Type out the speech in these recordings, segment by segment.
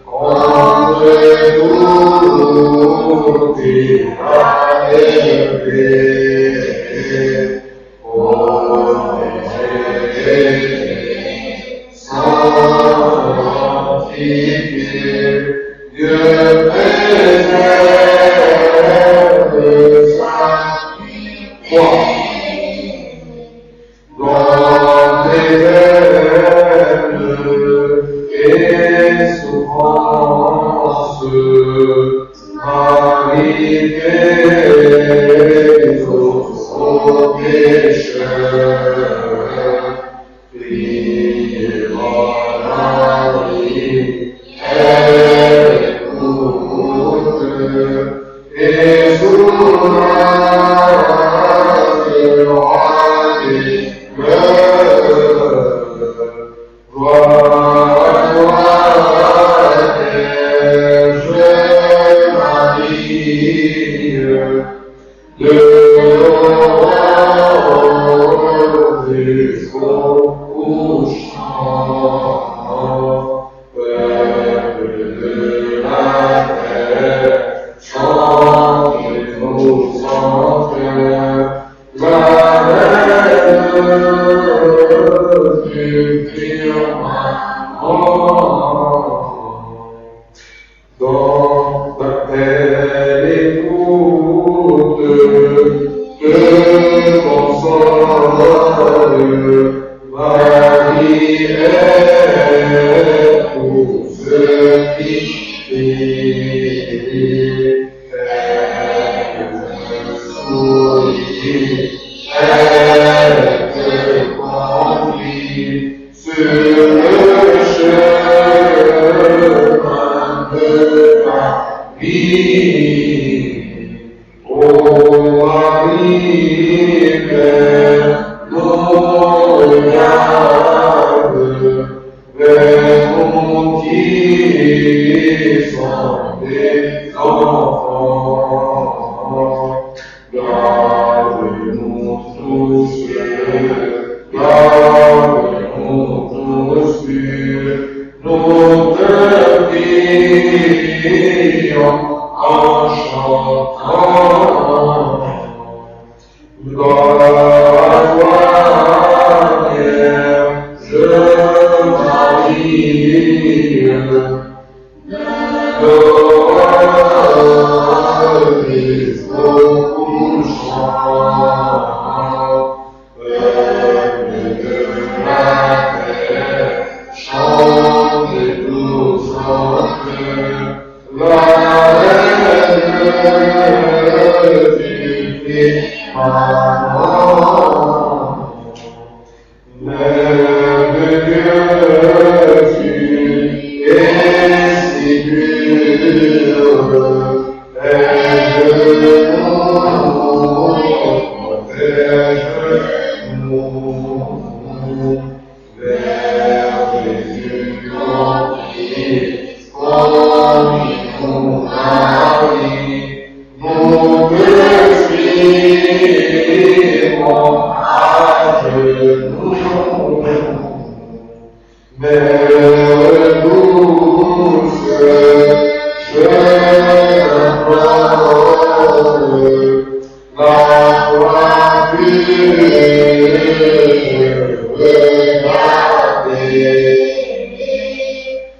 contre toute humanité. Sanctifié, Dieu préserve sa foi. Dans les peines et souffrances, Marie fait aux pécheurs. Priez Marie, elle écoute et soulagera les pleurs. Gloire à toi, Vierge Marie, de l'aurore jusqu'au couchant. Peuple de la terre, chantez-nous sans cœur, la reine du firmament. Dans ta belle écoute, te console, Marie est pour ceux qui vivent. Elle sourit, elle te conduit sur le chemin de la vie. Oh Marie, Mère, nous regarde vers nous qui sont des enfants. Garde-nous tous purs, nous te prions en chantant. Gloire à toi, Vierge Marie, l'aurore jusqu'au couchant. Peuple de la terre, chantez-nous en cœur, la reine du firmament. Mère de Dieu, tu es si pure, aide-nous, protège-nous, vers Jésus Christ, conduis-nous, Marie, nous te suivons à genoux. Mère douce, je t'implore, la foi pure, regardez,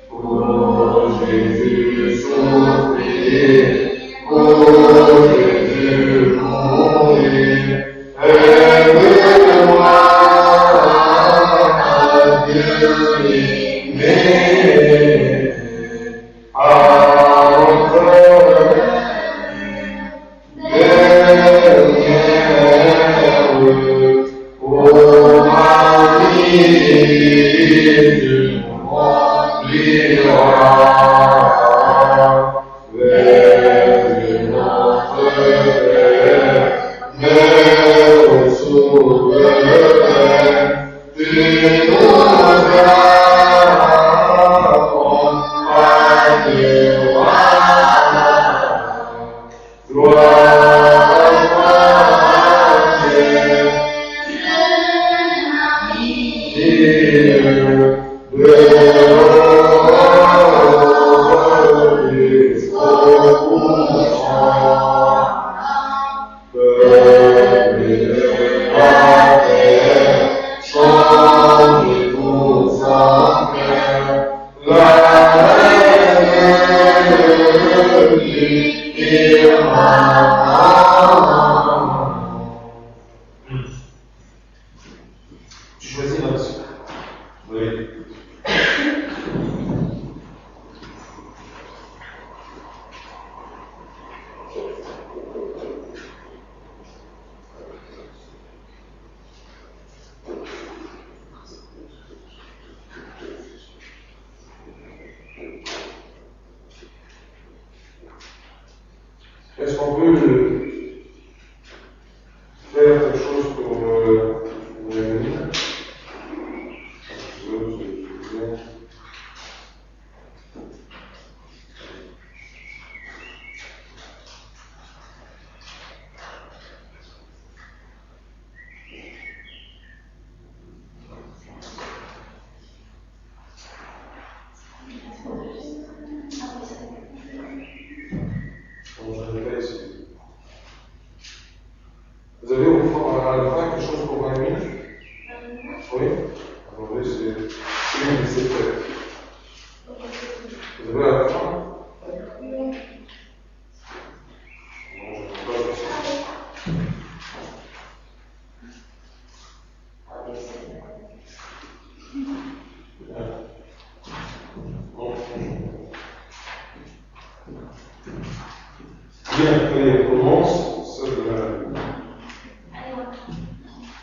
pour Jésus souffrir. Est-ce qu'on peut faire quelque chose pour venir? Vous avez au fond, à la fin quelque chose pour 20 minutes? Oui? Attendez, c'est une de ces fêtes. Vous avez à la fin? Non, je ne sais pas. Bien, allez, on commence.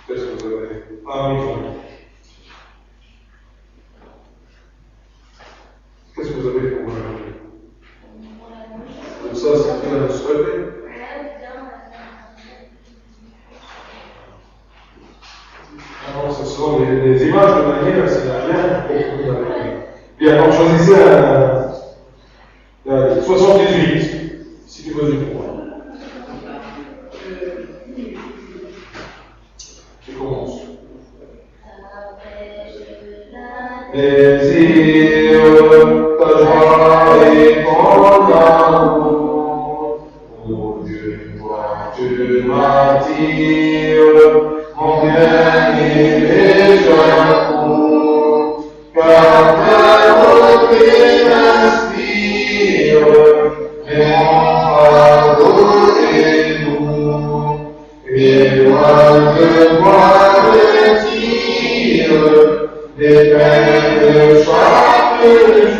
Qu'est-ce que vous avez? Ah oui. Qu'est-ce que vous avez pour moi? Donc ça, c'est tout à souhaiter. Alors, ce sont les images de manière, c'est la rien. Bien, donc choisissez un 78, si tu veux dire pour moi. Je commence. Désire ta joie et ton amour, ô Dieu, toi tu m'attires, mon bien-aimé j'amour, car ta beauté m'inspire, et mon fardeau est lourd, et loin de moi retire des peines de chaque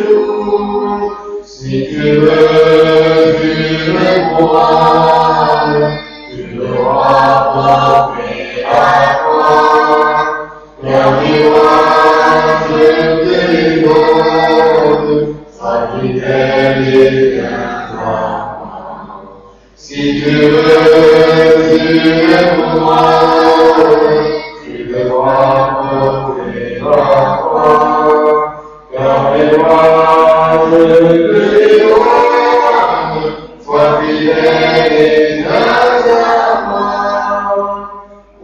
jour. Si tu veux une couronne, tu devras porter la croix. La gloire je te donne, sois fidèle et viendra. Si tu veux une couronne, tu devras porter la croix, car les rois je te donne, sois fidèle et viens à moi.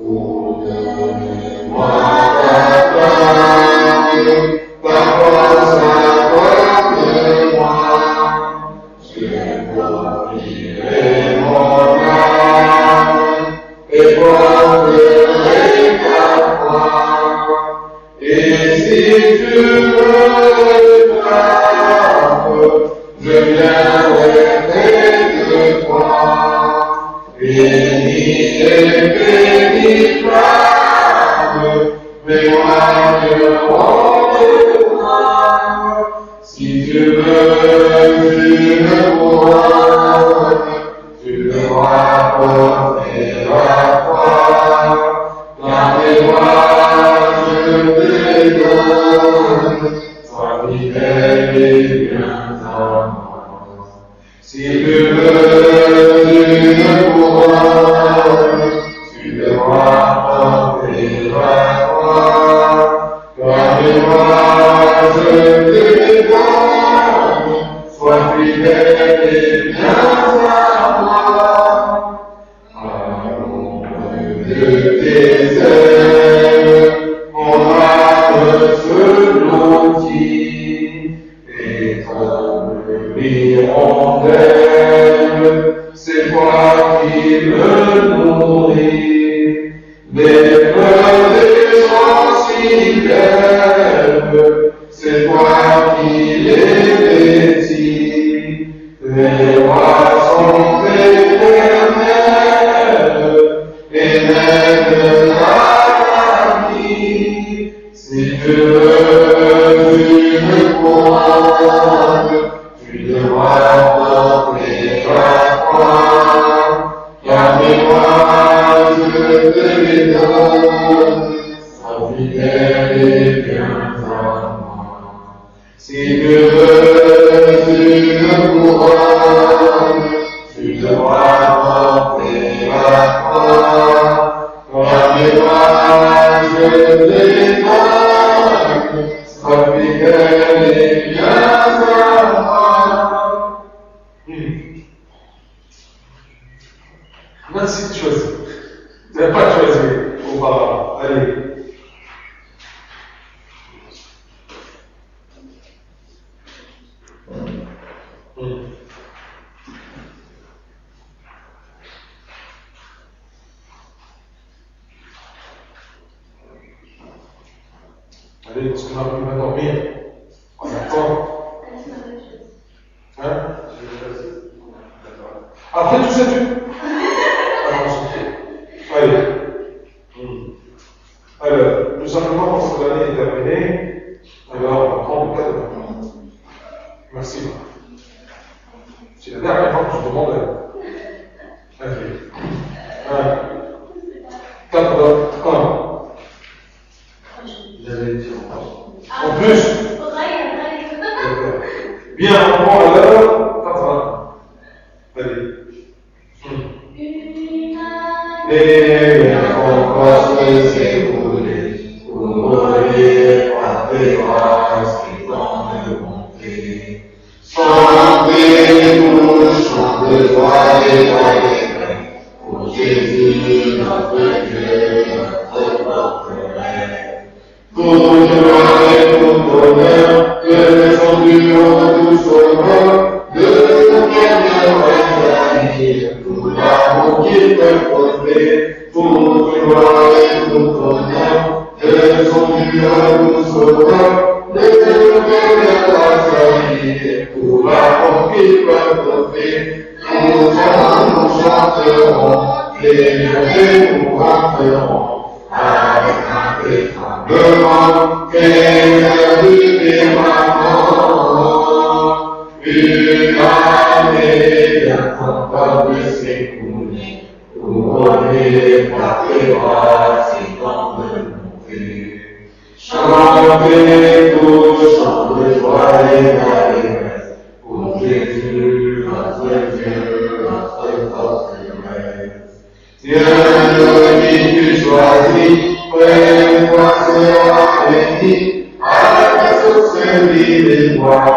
Oh, donne-moi ta flamme, ta force accorde-moi, je confierai mon âme et porterai ta croix. Et si tu me frappes, je viendrai près de toi. Béni et bénissable, témoigneront de toi. Si tu veux une couronne, tu devras porter la croix. Car les rois je te donne, sois fidèle et viens à moi. Si tu veux une couronne, tu devras porter la croix. Car les rois je te donne, sois fidèle et viens à moi. De tes ailes, mon âme se blottit. l'hirondelle, c'est toi qui me nourris. Les fleurs des champs s'y lèvent, c'est toi qui les vêtis. Les rois sont éternels, et même la vie. Si tu veux une couronne, tu devras porter la croix, car mes rois, je te les donne, sois fidèle et bien à moi. Si tu veux une couronne, tu devras porter la croix, car mes rois, je te les donne, sois fidèle et bien à moi. Merci de choisir. Tu n'as pas choisi auparavant. Allez. Allez, parce qu'on va dormir. On attend. Hein? Après tout ça, allez. Alors, tout simplement, parce que l'année est terminée, alors on va prendre le cas de maintenant. Merci. C'est la dernière fois que je demande. Ok. 4, 1. J'avais dit en plus. Bien, on prend l'heure. 4, 1. Allez. Et encore se écouler, courir par tes grâces et tant de bonté. Chantez, nous chantons de joie et d'allégresse, pour Jésus, notre Dieu, notre porte-rêve. Tout joie et tout honneur, que les gens du monde nous sauveur, de nous bien tout l'amour qui peut porter, toute gloire et tout honneur, que son Dieu nous sauveur, de nous bien tout l'amour qui peut porter, nous chanterons, les lieux nous rentrerons, avec un étranglement, qu'est du firmament. Une année bien capable de s'écouler, couronnée par tes grâces et tant de bonté. Chantez tous, chants de joie et d'allégresse, pour Jésus, notre Dieu, notre forteresse. Dieu nous dit, tu choisis, près-toi sera béni, à ta source vive et bois.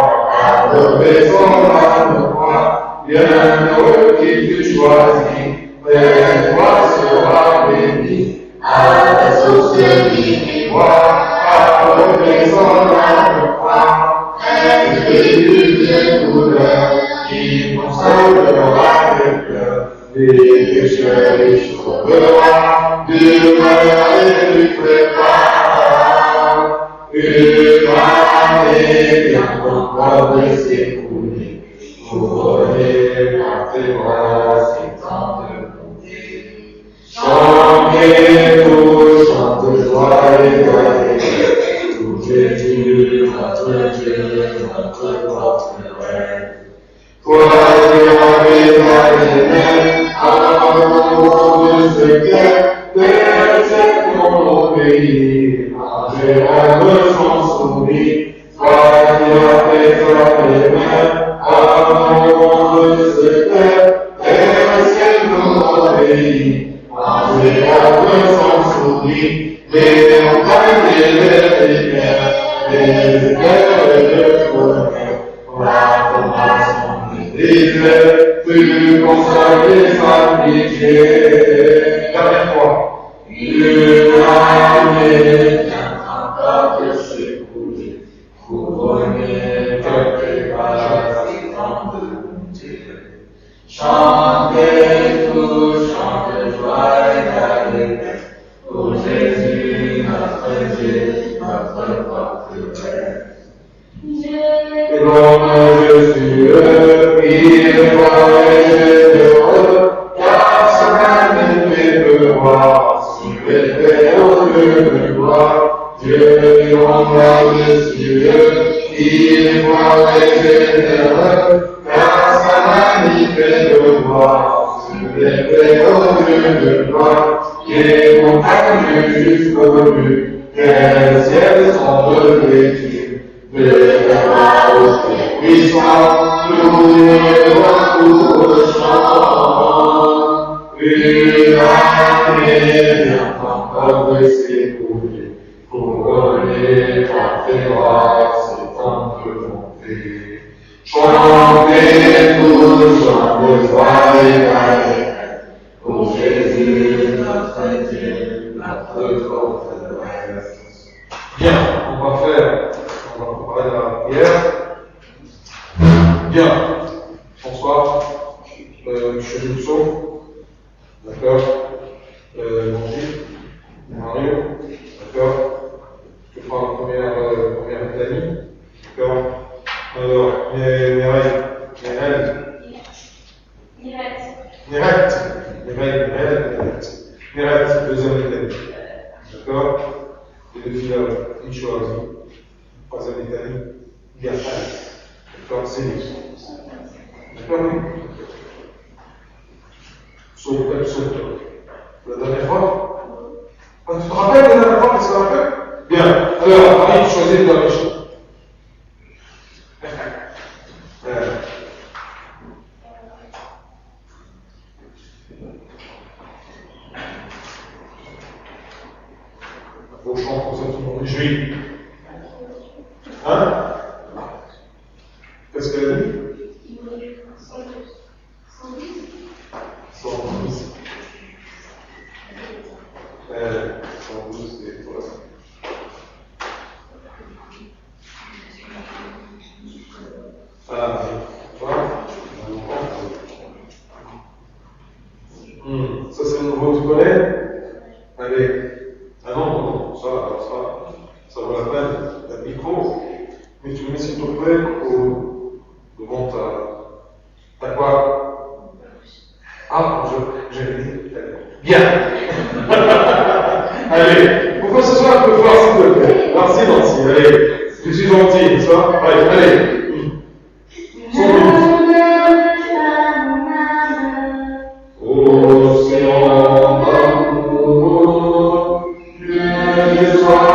Adorez-en la croix, bienheureux qui tu choisis, près-toi sera béni, à ta source vive et bois. Adorez-en la croix, Jésus des douleurs, qui consolera le cœur, les pécheurs et sauvera, du mal et du trépas. Une année bien encore de s'écouler, couronnée par tes grâces et tant de bonté. Chantez tous, chants de joie et d'allégresse, pour Jésus, notre Dieu, notre porte-rêve. Toi qui avais allé à l'amour de ce cœur, tes ton obéir. Jérôme s'en sourit, toi qui as fait les mains, à l'amour de ce cœur, et ciel nous obéit. Jérôme s'en sourit, les montagnes et les rivières, les éclairs et le bonheur, la formation des déserts, tu consoles les amitiés. Dernière fois. Une année de s'écouler, couronné de tes grâces et tant Chantez tous, chants de joie et d'allégresse, pour Jésus, notre Dieu, notre porte-paix. Et l'homme Jésus, il va et généreux, car sa main nous fait voir, si fait au lieu de gloire, Dieu lui envoie des cieux, il va et généreux, car sa main nous fait voir, si fait au lieu de gloire, et montagne jusqu'au but, que les ciels sont revêtus. De la haute puissance, nous nous chant. Une armée vient encore de s'écouler, couronner par tes grâces et tant de bonté. Chantez tous, chants de joie et d'allégresse, pour Jésus, notre Dieu, notre forteresse. Bien, on va préparer la prière. Bien, François, Michel Mousseau, d'accord, Mario, d'accord, je prends la première Dani, d'accord, alors, Mireille, deuxième Dani, d'accord, et le fils une chose, troisième Dani, Gaspard, d'accord, c'est lui. D'accord, oui. Sauf. La dernière fois. Ah, tu te rappelles la dernière fois qu'est-ce qu'on a fait? Bien. Alors, Marie, choisis la riche. Faut chanter comme ça, tout le monde réjouit. Hein? Qu'est-ce qu'elle a dit? 112. 112, c'est quoi ça? Ah, voilà. Ça c'est le nouveau, tu connais? Allez. Ah non, ça vaut la peine. Le micro. Mais tu le mets s'il te plaît devant ta quoi? Ah, j'avais dit. Bien. Allez, pourquoi ce soit un peu fort s'il te plaît? Merci Nancy, allez. Je suis gentil, ça? Allez. Océan d'amour, Dieu soit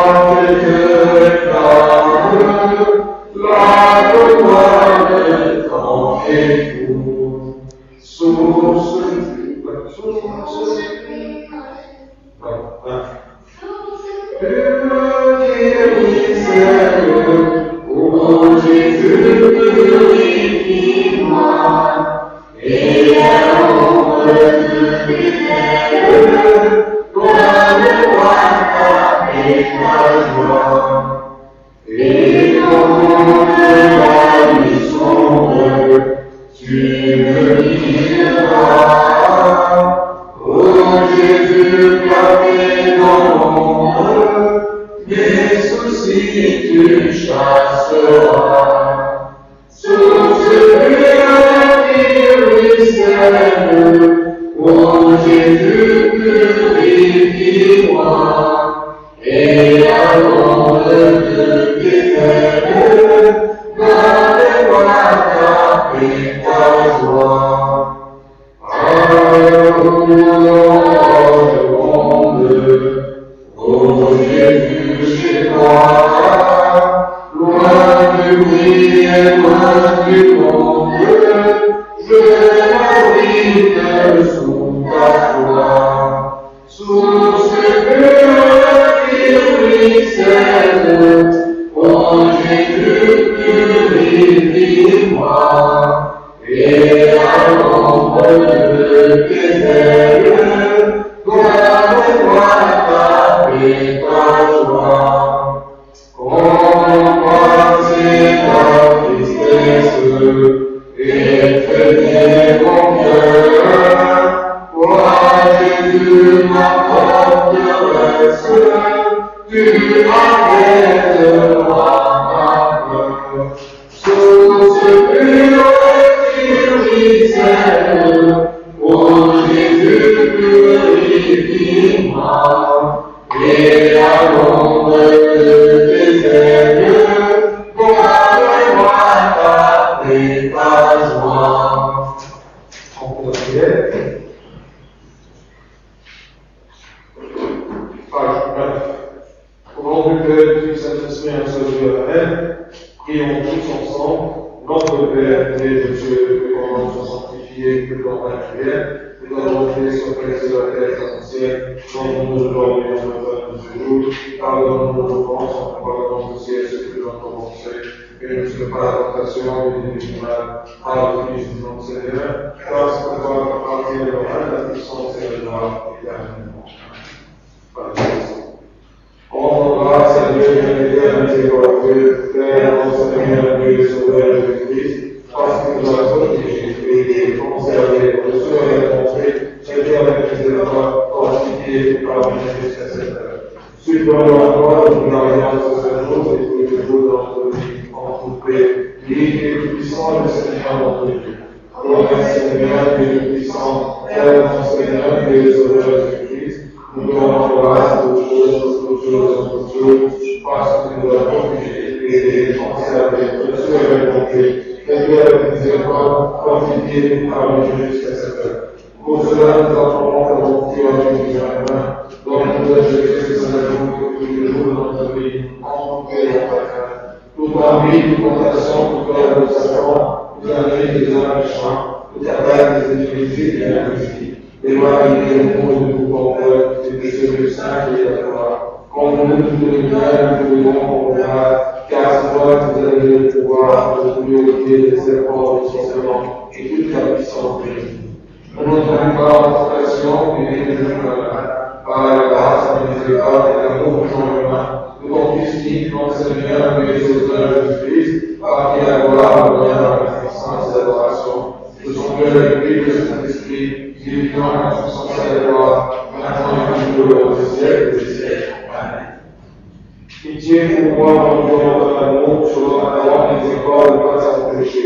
que réclame, la gloire de ton époux, source. Oh Jésus, purifie-moi, et l'ombre de tes ailes, donne-moi ta paix, ta joie, et quand la nuit sombre, tu me guideras. Oh Jésus, placé dans l'ombre, mes soucis tu chasseras. Source pure qui ruisselle, oh Jésus, purifie-moi, et à l'ombre de tes ailes, donne-moi ta paix, ta joie. Oh Jésus, chez toi, loin du bruit et loin du monde, je m'abrite sous ta foi. Source pure qui ruisselle, oh Jésus, purifie-moi, et à l'ombre de tes ailes, donne-moi ta paix, ta joie. Embrasser ta tristesse et traiter confiance. Source pure spirituelle, ô Jésus purifiant, et à l'ombre de tes ailes, garde-moi ta paix, ta joie. En prière. Page 9. Au nom du Père, du Fils et du Saint-Esprit, un seul Dieu, Amen. Prions tous ensemble. Notre Père, qui es aux cieux, que ton nom soit sanctifié, que ton règne vienne, que ta volonté soit faite sur la terre comme au ciel. Donne-nous aujourd'hui notre pain de ce jour. Pardonne-nous nos offenses, en pardonnant aussi à ceux qui nous ont offensés. Et ne nous fais pas la tentation, mais nous du mal. Pardonne-nous, notre Seigneur, car c'est à toi qu'appartient le règne, la puissance et la gloire éternellement. Rends grâce à Dieu, Père miséricordieux, Père, notre Seigneur, Dieu et Sauveur de Christ, parce qu'il nous a protégés, aidés, conservés, reçus et montrés, chacun avec miséricorde, fortifiés par la jusqu'à cette heure. Supplions à toi, nous l'alliance de cette chose et tous les jours de notre vie, en toute paix, libre et puissant, le Seigneur notre Dieu. Gloire Seigneur, Dieu puissant, Père, notre Seigneur, Dieu et Sauveur de Christ, nous donnons grâce à toutes choses, parce que nous avons aidés, conservés, reçus et montrés, chacun avec miséricorde, fortifiés par le Dieu jusqu'à cette heure. Pour cela, nous appelons ta volonté à Dieu du jardin, donne-nous de Jésus que c'est la journée tous les jours de notre vie, en paix et en chacun. Toute envie, toute tentation, toute colère de Satan, toute envie des hommes méchants, toute attaque des ennemis et la musique. Éloignez-nous de tout peur et de ce Dieu saint qui est à toi. Conduis-nous tous les biens et tous les bons convenables, car c'est toi qui nous as donné le pouvoir de purifier les serpents et les sorcelants et toute la puissance de l'ennemi. Ne nous traîne pas en tentation, mais délivre-nous de la mal. Par la grâce, la miséricorde et l'amour de ton humain, de ton Fils unique, notre Seigneur, et Sauveur Jésus-Christ, par qui la gloire, l'honneur, la puissance et l'adoration, de son Dieu avec lui, de Saint-Esprit, qui est vivant et en puissance et la gloire, maintenant et toujours, au siècle des siècles. Amen. Pitié pour moi, mon Dieu, dans l'amour, sur l'amour, miséricorde, de pas sans péché.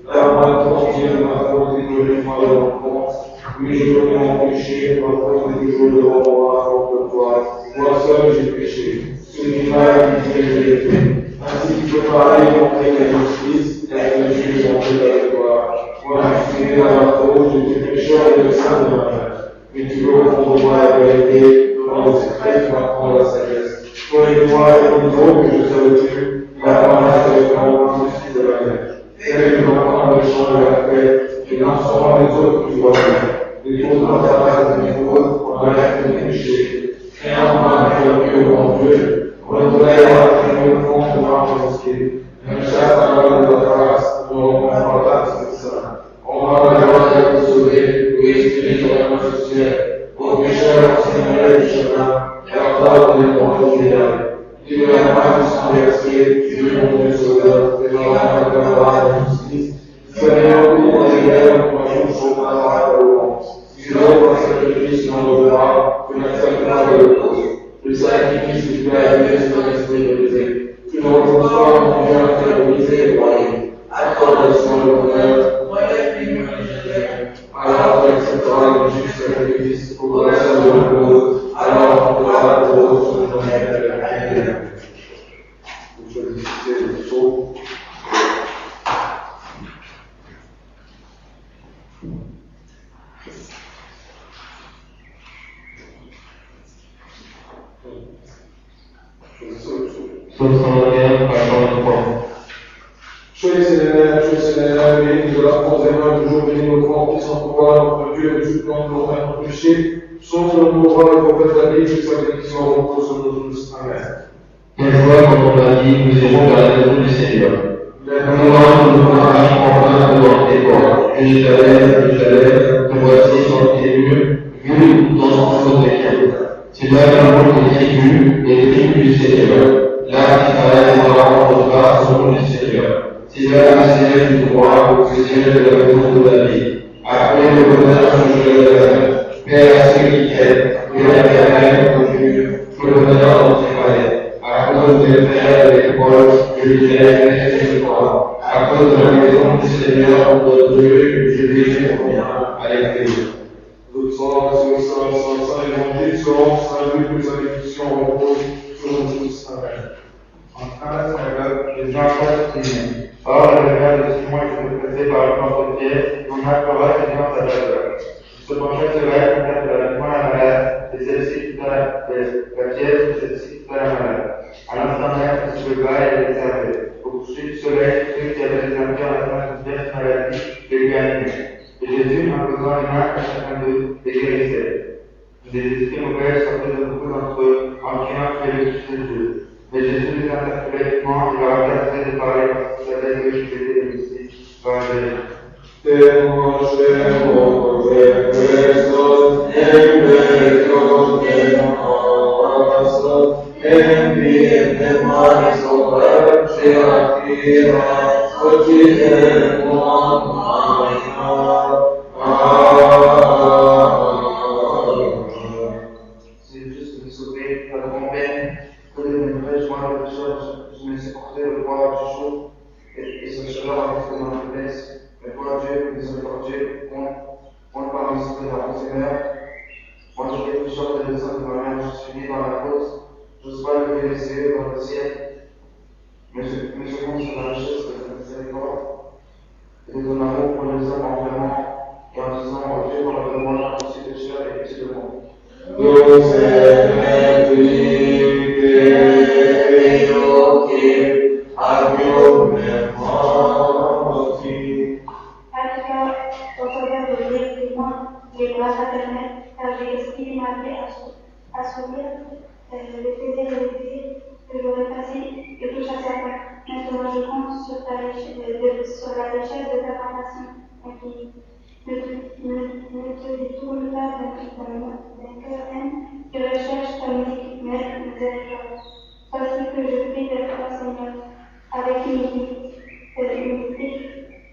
Lave-moi de ton Dieu, de ma faute et de moi de mon compte. Oui, je veux mon péché, ma faute et toujours devant moi, faute de toi. Moi seul, j'ai péché. Ce qui m'a habité, je l'ai fait. Ainsi, tu peux parler, montrer la justice, et que Dieu montrer la gloire. Moi, je suis né dans la faute, j'étais pécheur et le sein de ma mère. Mais tu veux au fond de moi la vérité, dans le secret, tu m'apprends la sagesse. Toi et moi, et nous autres, que je serai Dieu, la parole est le grand justice de la terre. Et nous enfants le champ de la paix, et n'en seront les autres qui doivent faire. Les autres dans ta race de mes fautes, enlève mes péchés. Et en moi, que le bon Dieu, renouvelle la vie au fond de ma pensée. Mais chaque parole de ta grâce, nous rencontrons ta saint. On va la gloire de te sauver, oui, Esprit de la ciel. Aux pécheurs, Seigneur du chemin, et encore de mon fidèle. Libère-moi du sang versé, Dieu mon Dieu sauveur, et dans la gloire de la justice. Seigneur, pour mon égard, moi je vous sauve par la louange. Si l'offre un sacrifice non redevable, tu n'accepteras pas le cause. Le sacrifice que tu as amené sur l'esprit brisé. Tu ne reçois mon Dieu un cœur brisé et broyé. Accorde le sang le bonheur, alors tu accepteras le juste sacrifice pour la seule de la cause, alors on pourra la cause sur le journée de la vie. Vous choisissez le psaume. Soyez Seigneur, bénis de la France et main, toujours bénis notre grand Fils en pouvoir, notre Dieu, et nous supplions de nos frères nos péchés. Sauve de nos rois et prophètes de la vie, que sa bénédiction repose sur nous tous. Amen. Quelle joie quand on l'a dit, nous irons vers la maison du Seigneur. Nous nous partageons enfin devant tes portes. Jérusalem, te voici sur tes murs, vu dans son fond de biens. C'est là l'amour des tribus, des tribus du Seigneur. Là qu'Israël pourra rendre grâce au nom du Seigneur. C'est là le Seigneur du droit, le Seigneur de la maison de David. Après le bonheur de Jérusalem, Père à ceux qui t'aiment, que la terre conjure, que le bonheur dans tes palais. À cause des frères et des proches, je les aime et je crois. À à cause de la maison du Seigneur, notre Dieu, Jésus revient à l'église. Nous sommes sur le Saint Évangile, selon Saint Luc, que sa bénédiction repose sur nous tous. Amen. En fin de synagogue, les gens sont signes. Or, le frère de Simon était pressé par le plan de Pierre, on accroît ses gens à l'aveugle. Il se penchait sur elle, contacte la poing à la malade, et celle-ci quitta la pièce, et celle-ci quitta la malade. À l'instant même, elle se leva et elle servait. Au coucher du soleil, ceux qui avaient des impurs à la fin d'une vieille maladie les lui animaient. Et Jésus, en posant les mains à chacun d'eux, les guérissait. Des esprits mauvais sortaient de beaucoup d'entre eux, en criant qu'il avait touché Dieu. Mais Jésus les interpellait vivement et leur interdisait de parler parce qu'il savait que qu'ils étaient des Messies par Jésus. C'est juste me sauver, pas de mon peine, que de mes mauvaises joints de je me laissais porter le poids du chaud et ce chaleur avec de ma faiblesse. Mais pour Dieu, que miséricordieux, on ne parle pas de la Seigneur. Moi, je fais plusieurs de desseins de ma mère, je suis né dans la cause, je n'ose pas lever les yeux dans le ciel, mais je compte sur la richesse de ta miséricorde et de ton amour pour les hommes en clément et en disant au Dieu, pardonne-moi, je suis pécheur et pitié de moi. Les grâces paternelles, car j'ai estimé ma vie à sourire, les plaisirs et les désirs que j'aurais passés et touche à sa fin. Maintenant, je compte sur la richesse de ta compassion infinie. Ne te détourne pas d'un cœur haine qui recherche ta miséricorde. Voici que je prie de toi, Seigneur, avec humilité,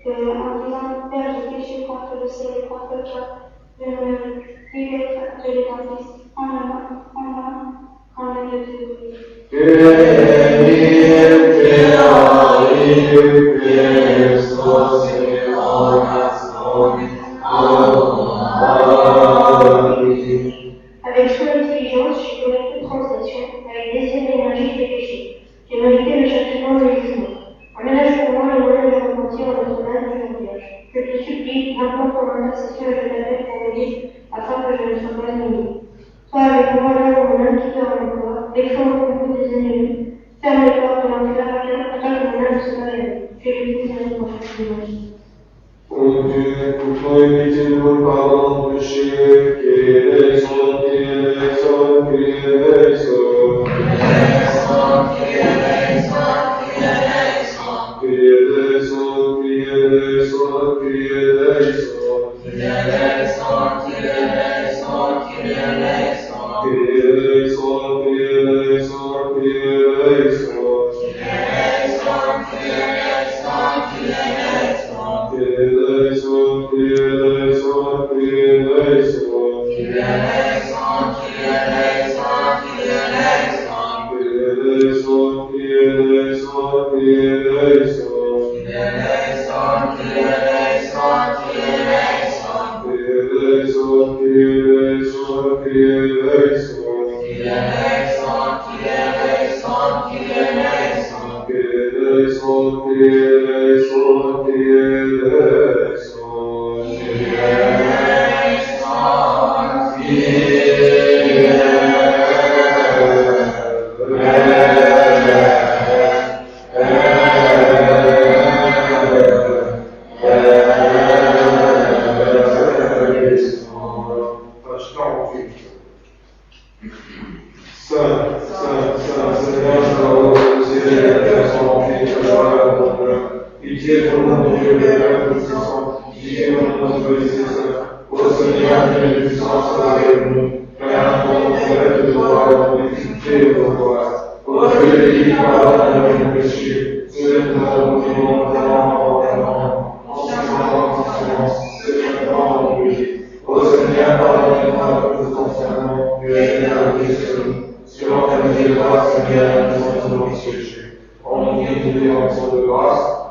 en disant, Père, j'ai péché contre le ciel et contre toi. Je ne veux plus être de l'évangile en nom de Dieu. Avec soin et diligence, j'ai commis toute transgression, avec désir et énergie, j'ai péché. J'ai mérité le châtiment de jugement. Aménage pour moi le moyen de repentir en Notre-Dame du Jean-Vierge. Je te supplie, implore pour mon intercession et je t'appelle pour m'aider, afin que je ne sois pas humilié. Sois avec moi là où mon âme quitte en corps, défends le complot des ennemis, ferme les portes de l'enfer, afin que mon âme se réveille. Que je puisse aller pour faire de Ô Dieu, pour toi et pitié de nous, pardon de péché, Kyrie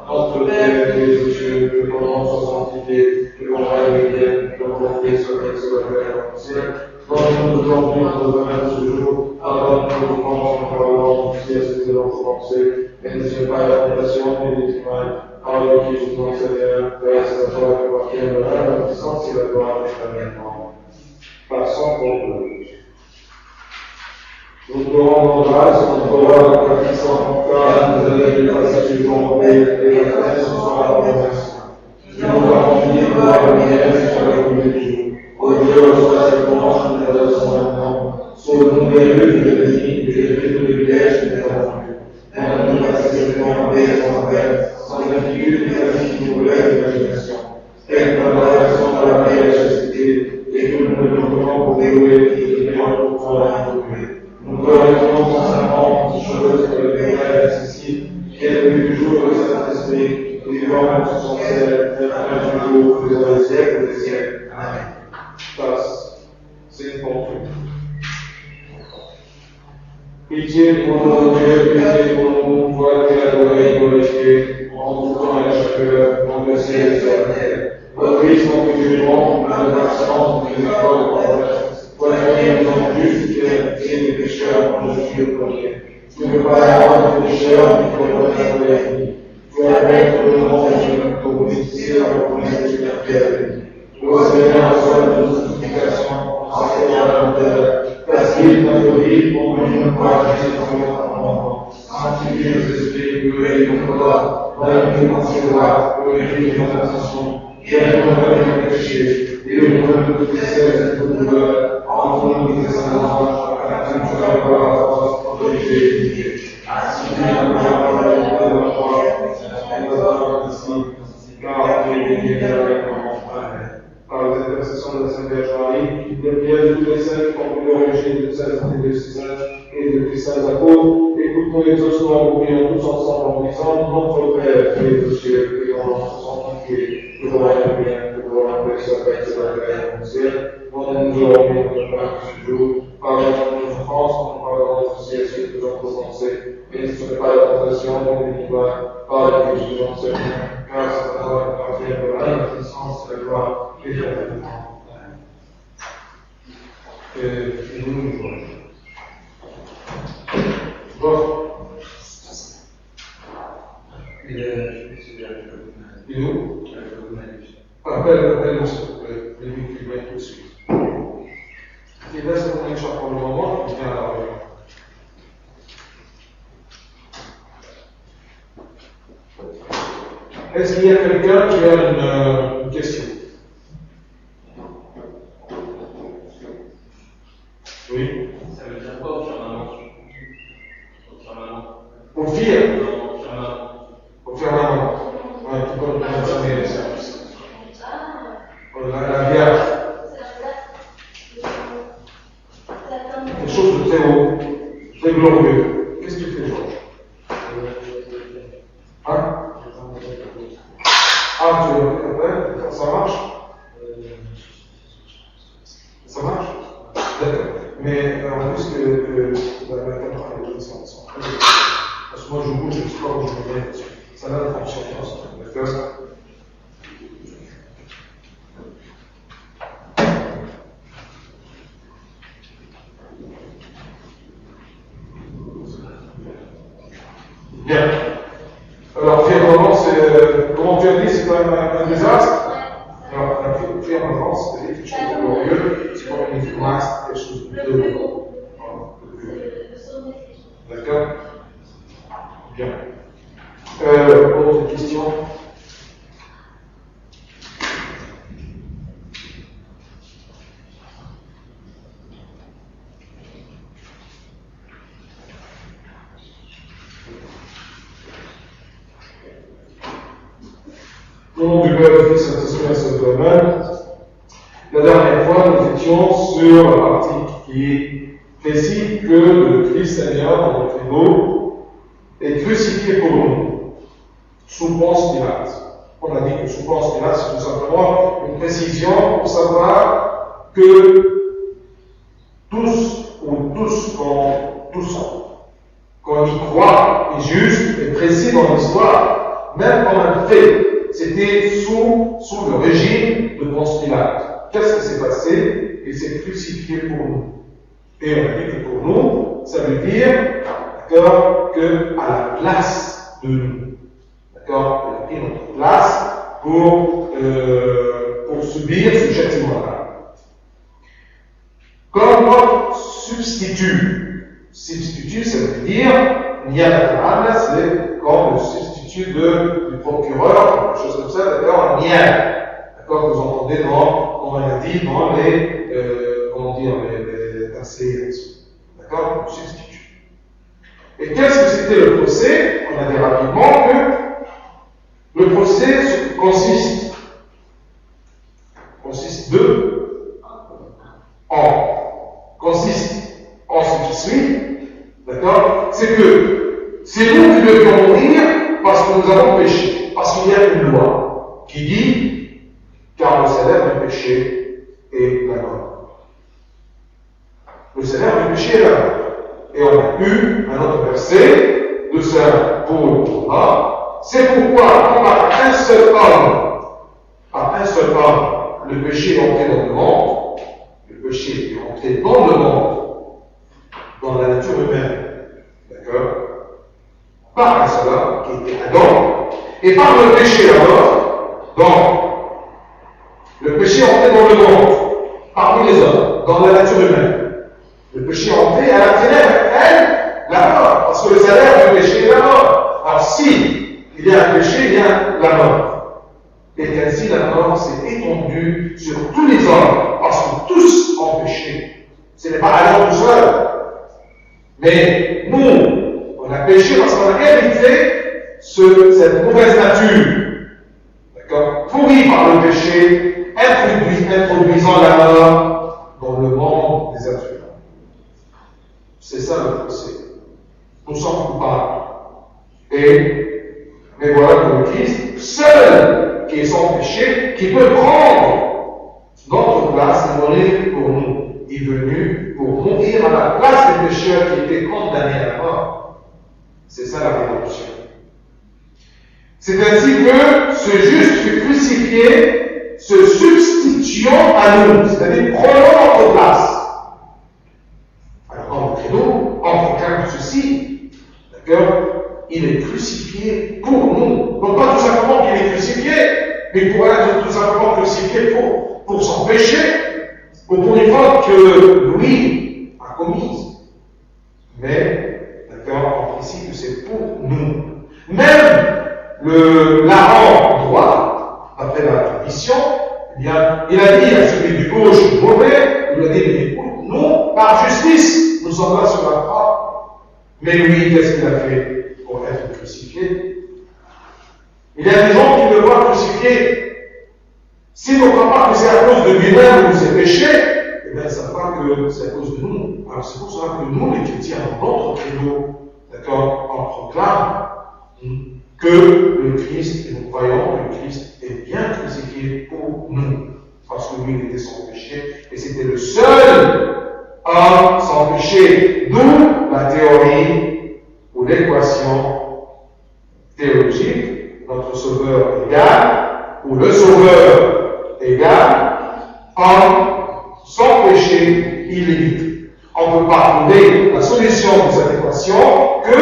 Notre Père Dieu, que ton nom soit sanctifié, que ton règne vienne, que ton volonté soit faite sur la terre comme au ciel. Donne-nous aujourd'hui notre pain de ce jour, pardonne-nous nos offenses, nous pardonnons aussi à ceux qui nous ont offensés, et ne laisse pas la tentation, mais délivre-nous par le Christ notre Seigneur, Père, c'est à toi que appartient le règne, la puissance et la gloire éternellement. Passons pour Dieu. Nous te rendons grâce pour pouvoir la puissance, car nous avons passé du bon et la terre ce soir à remerciement. Nous nous avons mis de la lumière sur la commune du jour. Ô Dieu, reçois cette louange de la son maintenant. Sauve-nous des luttes de l'ennemi, et de tous les pièges qui nous avons vus. Aide-nous à passer cette journée sans peine, sans inquiétude ni avis qui nous relève l'imagination. Aide dans la relation de la paix et la chasteté, et que nous ne devons pour dérouler et de pour pouvoir improver. Nous glorifions constamment toutes choses que le Père accessible, qui est depuis toujours le Saint-Esprit, et vivant sous son ciel, et toujours dans les siècles des siècles. Amen. Passe, c'est pour tout. Pitié pour nous, Dieu, pitié pour nous, toi qui es adoré et glorifié, en tout temps et à chaque heure, dans le ciel et sur la terre. Ô Christ, mon jugement, la patience, mon miséricorde, toi qui es nous juste, qui es pitié des pécheurs, quand je suis au premier. Tu ne veux pas avoir de pécheurs, mais tu veux remettre de la vie. Tu as maître le nom de Dieu, pour bénéficier à la promesse de la pierre. Ô Seigneur, reçois nos justifications, en Seigneur la bonté, facile notre vie, pour que nous ne pas agir dans notre entendement. Sanctifie nos esprits, purifie nos corps, donne-nous concevoir, purifie nos intentions, guéris-nous de nos péchés, délivre-nous de toute tristesse et de toute douleur, entre-nous des descendants, afin que tu aies la force pour diriger les vies. Ainsi, nous avons la volonté de la foi, et nous avons ici, car tu es béni avec moi. Amen. Par les intercessions de la Sainte Vierge Marie, des prières de tous les saints qui ont pu l'origine de sainteté de ces saints et de tous saints apôtres, écoute-nous et exauce-nous en nous prions tous ensemble en disant notre Père qui es aux cieux, que ton nom soit sanctifié, que ton règne vienne, que ton volonté soit faite sur la terre comme au ciel. Donne-nous aujourd'hui notre pain de ce jour. Pardonne-nous nos offenses, comme nous pardonnons aussi à ceux qui nous ont offensés. Et ne sois pas la tentation, mais délivre-nous par le Christ notre Seigneur. Car c'est à toi que appartient le règne, la puissance et la gloire éternellement. Et nous nous voyons. Bon. Il est où? Appelle-nous, s'il te plaît. Les musulmans tout de suite. Il laisse mon écharpe pour le moment, il vient à la réunion. Est-ce qu'il y a quelqu'un qui a une question? Oui? Ça veut dire quoi au firmament? Au firmament. Au firmament. Ouais, tu peux mentionner les services. La Vierge. Quelque chose de très haut, très glorieux. Qu'est-ce que tu fais, Georges? Hein? Ah, tu veux ça marche? Ça marche? D'accord. Mais en plus que la caméra et les sont très bien. Parce que moi je bouge, je ne sais pas où je me mets. Ça n'a pas fonctionné ensemble. D'accord? Bien. Alors, firmament, c'est, comment tu as dit, c'est pas un désastre? Alors, un firmament, c'est quelque chose de glorieux, c'est comme une firmasse, quelque chose de beau. D'accord? Bien. Autre question? Au nom du Père, du Fils et du Saint-Esprit, Amen. La dernière fois, nous étions sur la partie qui précise que le Christ Seigneur, dans notre ego, est crucifié pour nous, sous Ponce Pilate. On a dit que sous Ponce Pilate, c'est tout simplement une précision pour savoir que tous, qu'on y croit, est juste et précis dans l'histoire, même comme un fait. C'était Et on a dit que pour nous, ça veut dire, d'accord, qu'à la place de nous, d'accord, il a pris notre place pour subir ce châtiment-là. Comme notre substitut. Substitut, ça veut dire, niabatable, c'est comme le substitut du procureur, quelque chose comme ça, d'accord, niab. D'accord, vous entendez comme on a dit, dans les, comment dire, les actions. D'accord, le substitut. Et qu'est-ce que c'était le procès? On a dit rapidement que le procès consiste en ce qui suit, d'accord? C'est que c'est nous qui devions mourir parce que nous avons péché, parce qu'il y a une loi qui dit car le salaire du péché est la mort. Le salaire du péché est la mort. Et on a eu un autre verset de Saint Paul. C'est pourquoi, par un seul homme, le péché est entré dans le monde. Le péché est entré dans le monde, dans la nature humaine. D'accord? Par un seul homme, qui était Adam. Et par le péché, alors, le péché est entré dans le monde, parmi les hommes, dans la nature humaine. Le péché est entré à la elle, la mort. Parce que le salaire du péché est la mort. Alors si il y a un péché, il y a la mort. Et ainsi la mort s'est étendue sur tous les hommes, parce que tous ont péché. Ce n'est pas Adam tout seul. Mais nous, on a péché parce qu'on a hérité cette mauvaise nature. D'accord? Pourrie par le péché, introduisant la mort dans le monde des êtres humains. C'est ça le procès. Nous sommes coupables. Mais voilà que le Christ, seul qui est sans péché, qui peut prendre notre place et mourir pour nous, est venu pour mourir à la place des pécheurs qui étaient condamnés à la mort. C'est ça la rédemption. C'est ainsi que ce juste fut crucifié, se substituant à nous, c'est-à-dire prenant notre place. Alors, entre nous, on proclame ceci, d'accord? Il est crucifié pour nous. Donc pas tout simplement qu'il est crucifié, mais pour être tout simplement crucifié pour son péché, ou pour une faute que lui a commise. Mais, d'accord, en principe, c'est pour nous. Même l'Aaron droit, après la tradition, eh bien, il a dit à celui du gauche mauvais, il a dit, mais écoute, nous, par justice, nous sommes là sur la croix. Mais lui, qu'est-ce qu'il a fait pour être crucifié? Il y a des gens qui le voient crucifié. S'ils ne croient pas que c'est à cause de lui-même ou de ses péchés, eh bien, ils ne savent pas que c'est à cause de nous. Alors, c'est pour cela que nous, les chrétiens, dans notre credo, d'accord, on proclame que le Christ, et nous croyons que le Christ est bien crucifié pour nous. Parce que lui, il était sans péché, et c'était le seul homme sans péché. D'où la théorie ou l'équation théologique, notre sauveur égale, ou le sauveur égale, homme sans péché illimité. On ne peut pas trouver la solution de cette équation que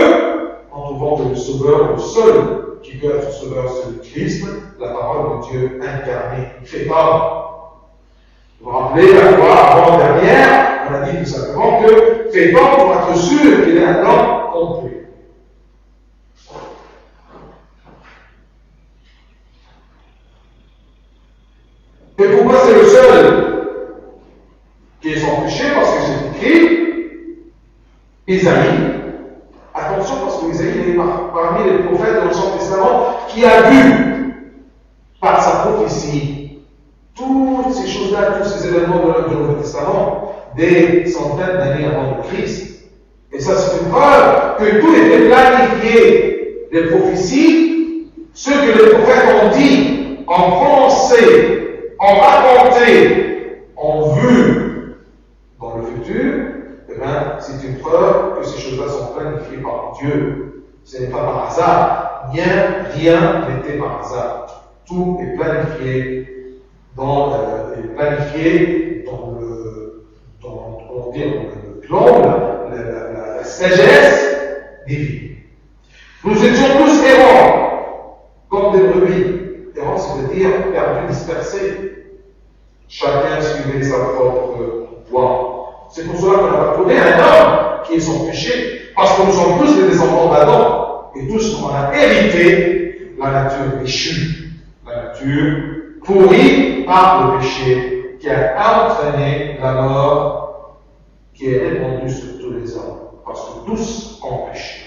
en trouvant que le sauveur, le seul qui peut être sauveur, c'est le Christ, la parole de Dieu incarnée, fait homme. Vous vous rappelez la fois avant-dernière, on a dit tout simplement que fait homme pour être sûr qu'il est un homme complet. Et pourquoi c'est le seul qui est sans péché? Parce que c'est écrit, Isaïe. Attention, parce que Isaïe est parmi les prophètes de l'Ancien Testament qui a vu, par sa prophétie, toutes ces choses-là, tous ces événements de l'Ancien Testament, des centaines d'années avant le Christ. Et ça, c'est une preuve que tout était planifié. Les prophéties, ce que les prophètes ont dit, en prononcé, en raconté, en vu dans le futur, eh bien, c'est une preuve que ces choses-là sont planifiées par Dieu. Ce n'est pas par hasard. Rien n'était par hasard. Tout est planifié dans le plan Donc, la sagesse divine. Nous étions tous errants, comme des brebis. Errants, ça veut dire perdus, dispersés. Chacun suivait sa propre voie. C'est pour cela qu'on a trouvé un homme qui est sans péché, parce que nous sommes tous des descendants d'Adam, et tous on a hérité la nature péchue, la nature pourrie par le péché, qui a entraîné la mort qui est répandue sur tous les hommes, parce que tous ont péché.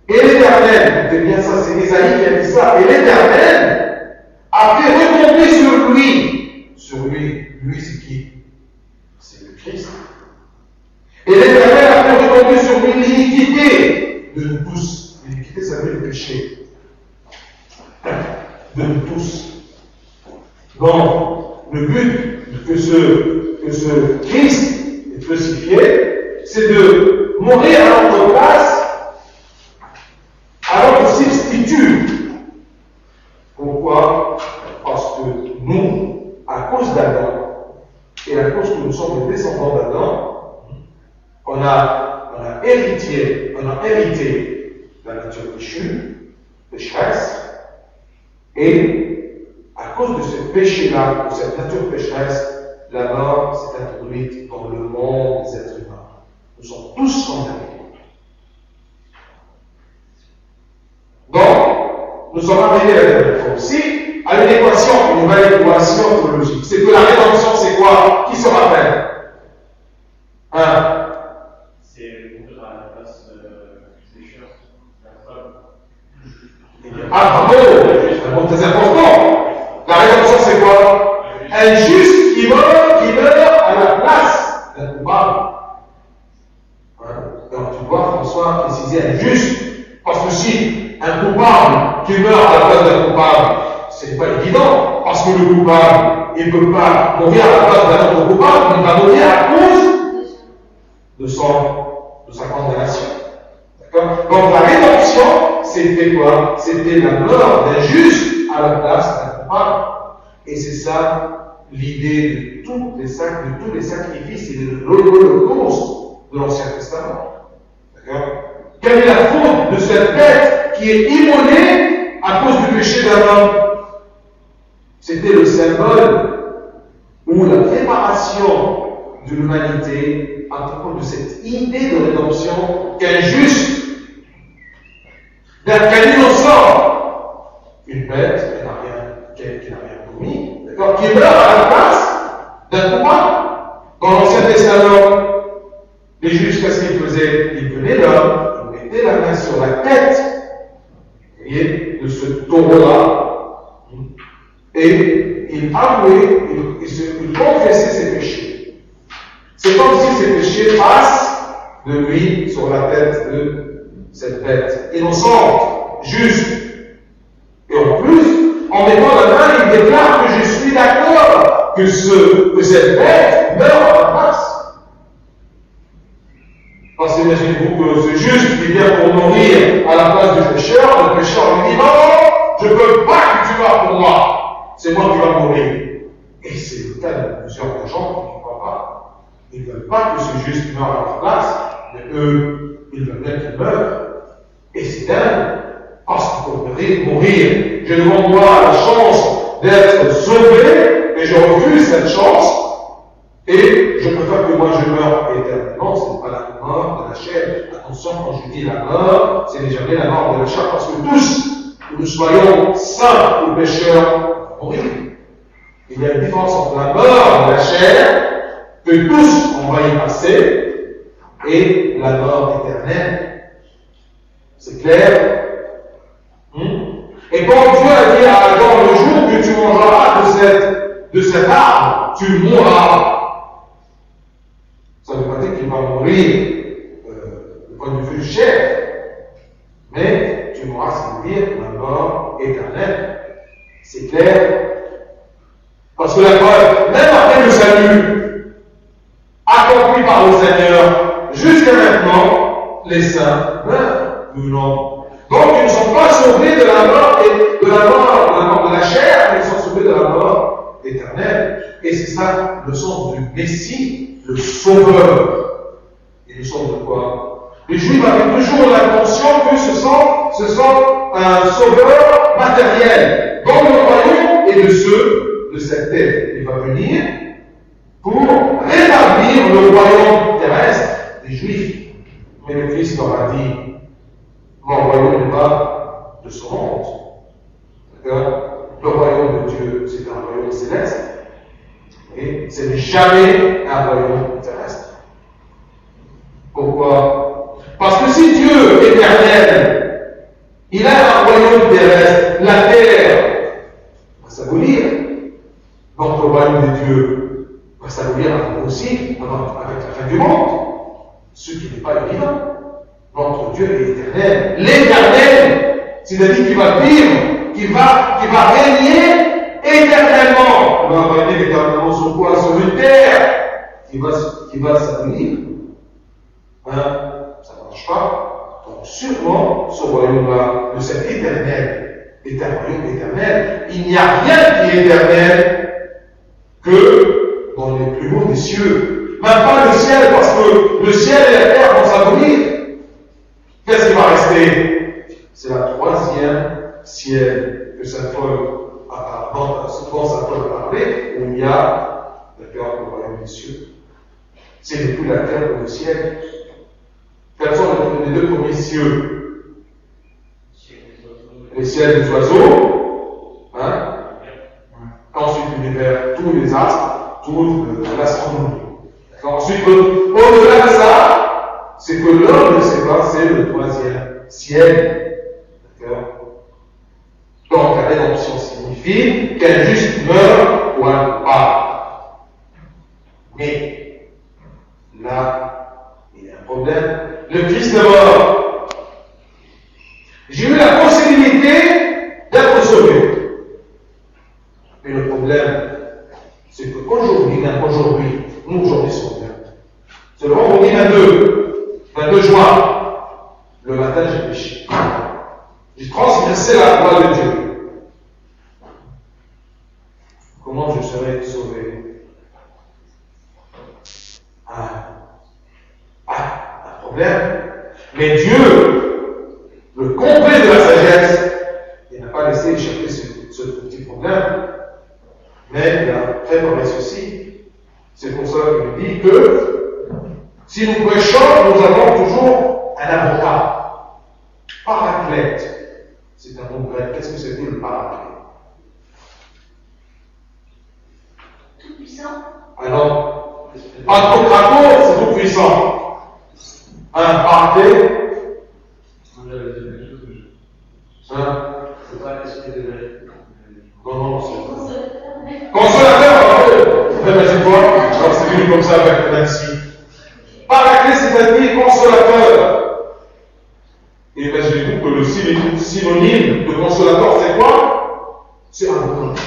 Et l'Éternel, écoutez bien ça, c'est Ésaïe qui a dit ça, et l'Éternel a fait retomber sur lui c'est qui? C'est le Christ. Et l'Éternel a fait retomber sur lui l'iniquité de nous tous. L'iniquité, ça veut dire le péché. De nous tous. Donc, le but que ce Christ est crucifié, c'est de mourir à notre place, à notre substitut. Pourquoi? Parce que nous, à cause d'Adam, et à cause que nous sommes les descendants d'Adam, on a hérité la nature pécheresse, et à cause de ce péché-là, de cette nature pécheresse, la mort s'est introduite dans le monde des êtres humains. Nous sommes tous condamnés. Donc, nous sommes arrivés la dernière fois aussi à une équation, une nouvelle équation théologique. C'est que la rédemption, c'est quoi? Qui se rappelle? C'est mourir à la place des pécheurs, Ah, bravo! C'est un mot très important. La rédemption, c'est quoi? Un juste qui meurt à la place d'un coupable. Donc, tu dois, François, préciser un juste. Parce que si un coupable qui meurt à la place d'un coupable, c'est pas évident. Parce que le coupable, il ne peut pas mourir à la place d'un autre coupable, il va mourir à cause de sa condamnation. D'accord? Donc la rédemption, c'était quoi? C'était la mort d'un juste à la place d'un coupable. Et c'est ça l'idée de tous les sacrifices et de l'Holocauste de l'Ancien Testament. D'accord? Quelle est la faute de cette bête qui est immolée à cause du péché d'un homme? C'était le symbole ou la préparation de l'humanité à propos de cette idée de rédemption qu'un juste, qu'un innocent, une bête qui n'a rien commis, d'accord, qui meurt à la place d'un coupable. Dans l'Ancien Testament, les juges, qu'est-ce qu'ils faisaient? Ils prenaient l'homme, ils mettaient la main sur la tête, vous voyez, de ce taureau-là, et il avouait, il confessait ses péchés. C'est comme si ces péchés passent de lui sur la tête de cette bête innocente, juste. Et en plus, en mettant la main, il déclare que je suis d'accord que cette bête meurt à ma place. Parce que imaginez-vous que ce juste qui vient pour mourir à la place du pécheur, le pécheur lui dit non, je ne veux pas que tu meurs pour moi. C'est moi qui vais mourir. Et c'est le cas de plusieurs gens qui ne croient pas. Ils ne veulent pas que ce juste meure à leur place, mais eux, ils veulent bien qu'il meure. Et c'est dingue, parce qu'il faut mourir. Je demande moi la chance d'être sauvé, et je refuse cette chance, et je préfère que moi je meure éternellement. Ce n'est pas la mort de la chair. Attention, quand je dis la mort, ce n'est jamais la mort de la chair, parce que tous, que nous soyons saints ou pécheurs, mourir. Il y a une différence entre la mort de la chair, que tous on va y passer, et la mort éternelle. C'est clair? Et quand Dieu a dit à Adam, le jour que tu mangeras de cet arbre, tu mourras. Ça ne veut pas dire qu'il va mourir du point de vue chair, mais tu mourras, ça veut dire la mort éternelle. C'est clair? Parce que la preuve, même après le salut accompli par le Seigneur, jusqu'à maintenant, les saints meurent, nous non. Donc ils ne sont pas sauvés de la mort de la chair, mais ils sont sauvés de la mort éternelle. Et c'est ça le sens du Messie, le Sauveur. Et nous sommes de quoi? Les Juifs avaient toujours l'intention que ce soit un Sauveur matériel dans le royaume et de ceux de cette terre. Il va venir pour rétablir le royaume terrestre des Juifs. Mais le Christ leur a dit, mon royaume n'est pas de ce monde. D'accord? Le royaume de Dieu, c'est un royaume céleste. Et ce n'est jamais un royaume terrestre. Pourquoi? Parce que si Dieu est éternel, il a un royaume terrestre, la terre, ça veut dire notre royaume de Dieu, ça veut dire aussi avec la fin du monde, ce qui n'est pas évident. Notre Dieu est éternel. L'éternel, c'est-à-dire qu'il va vivre, qu'il va régner éternellement. Il va régner éternellement sur quoi? Sur une terre qui va s'abîmer. Ça ne marche pas. Donc sûrement, ce royaume-là, de cet éternel, est un royaume éternel. Il n'y a rien qui est éternel que dans les plus hauts des cieux. Même pas le ciel, parce que le ciel et la terre vont s'abolir. Qu'est-ce qui va rester? C'est la troisième ciel que saint Paul a parlé, où il y a le royaume des cieux. Ce n'est plus la terre ou le ciel. Quels sont les deux premiers cieux? Les ciels des oiseaux, ensuite l'univers, tous les astres, toute l'astronomie. Ensuite, au-delà de ça, c'est que l'homme ne sait pas, c'est le troisième ciel. D'accord? Donc la rédemption signifie qu'un juste meurt ou un pas. Mais là, il y a un problème. Le Christ est mort. J'ai eu la possibilité d'être sauvé. Mais le problème, c'est qu'aujourd'hui, nous aujourd'hui sommes bien. C'est le vendredi 22 juin. Le matin, j'ai péché. J'ai transgressé la loi de Dieu. Comment je serai sauvé? Un problème. Mais Dieu, le complet de la sagesse, il n'a pas laissé échapper ce petit problème, mais il a préparé ceci. C'est pour ça qu'il dit que si nous prêchons, nous avons toujours un avocat. Paraclète. C'est un mot grec. Qu'est-ce que c'est que le paraclète? Tout puissant. Alors, Pantocrator, c'est tout puissant. Un paraclète. C'est pas l'esprit de vrai. Non, c'est consolateur. C'est quoi? Alors c'est venu comme ça avec Nancy. Paraclète, c'est-à-dire consolateur. Et imaginez-vous que le synonyme de consolateur, c'est quoi? C'est avocat.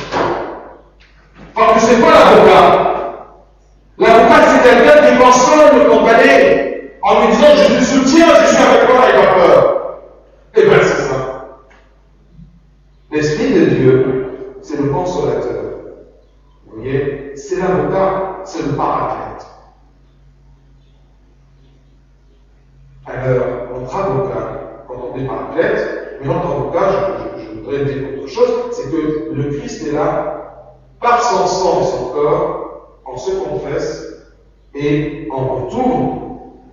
Parce que c'est quoi l'avocat? L'avocat, c'est quelqu'un qui console le condamné en lui disant je te soutiens, je suis avec toi, n'aie pas peur. Eh bien, c'est ça. L'Esprit de Dieu, c'est le consolateur. Vous voyez, c'est l'avocat, c'est le paraclète. Alors, notre avocat, quand on dit paraclète, mais notre avocat, je voudrais dire autre chose, c'est que le Christ est là, par son sang et son corps, on se confesse et on retourne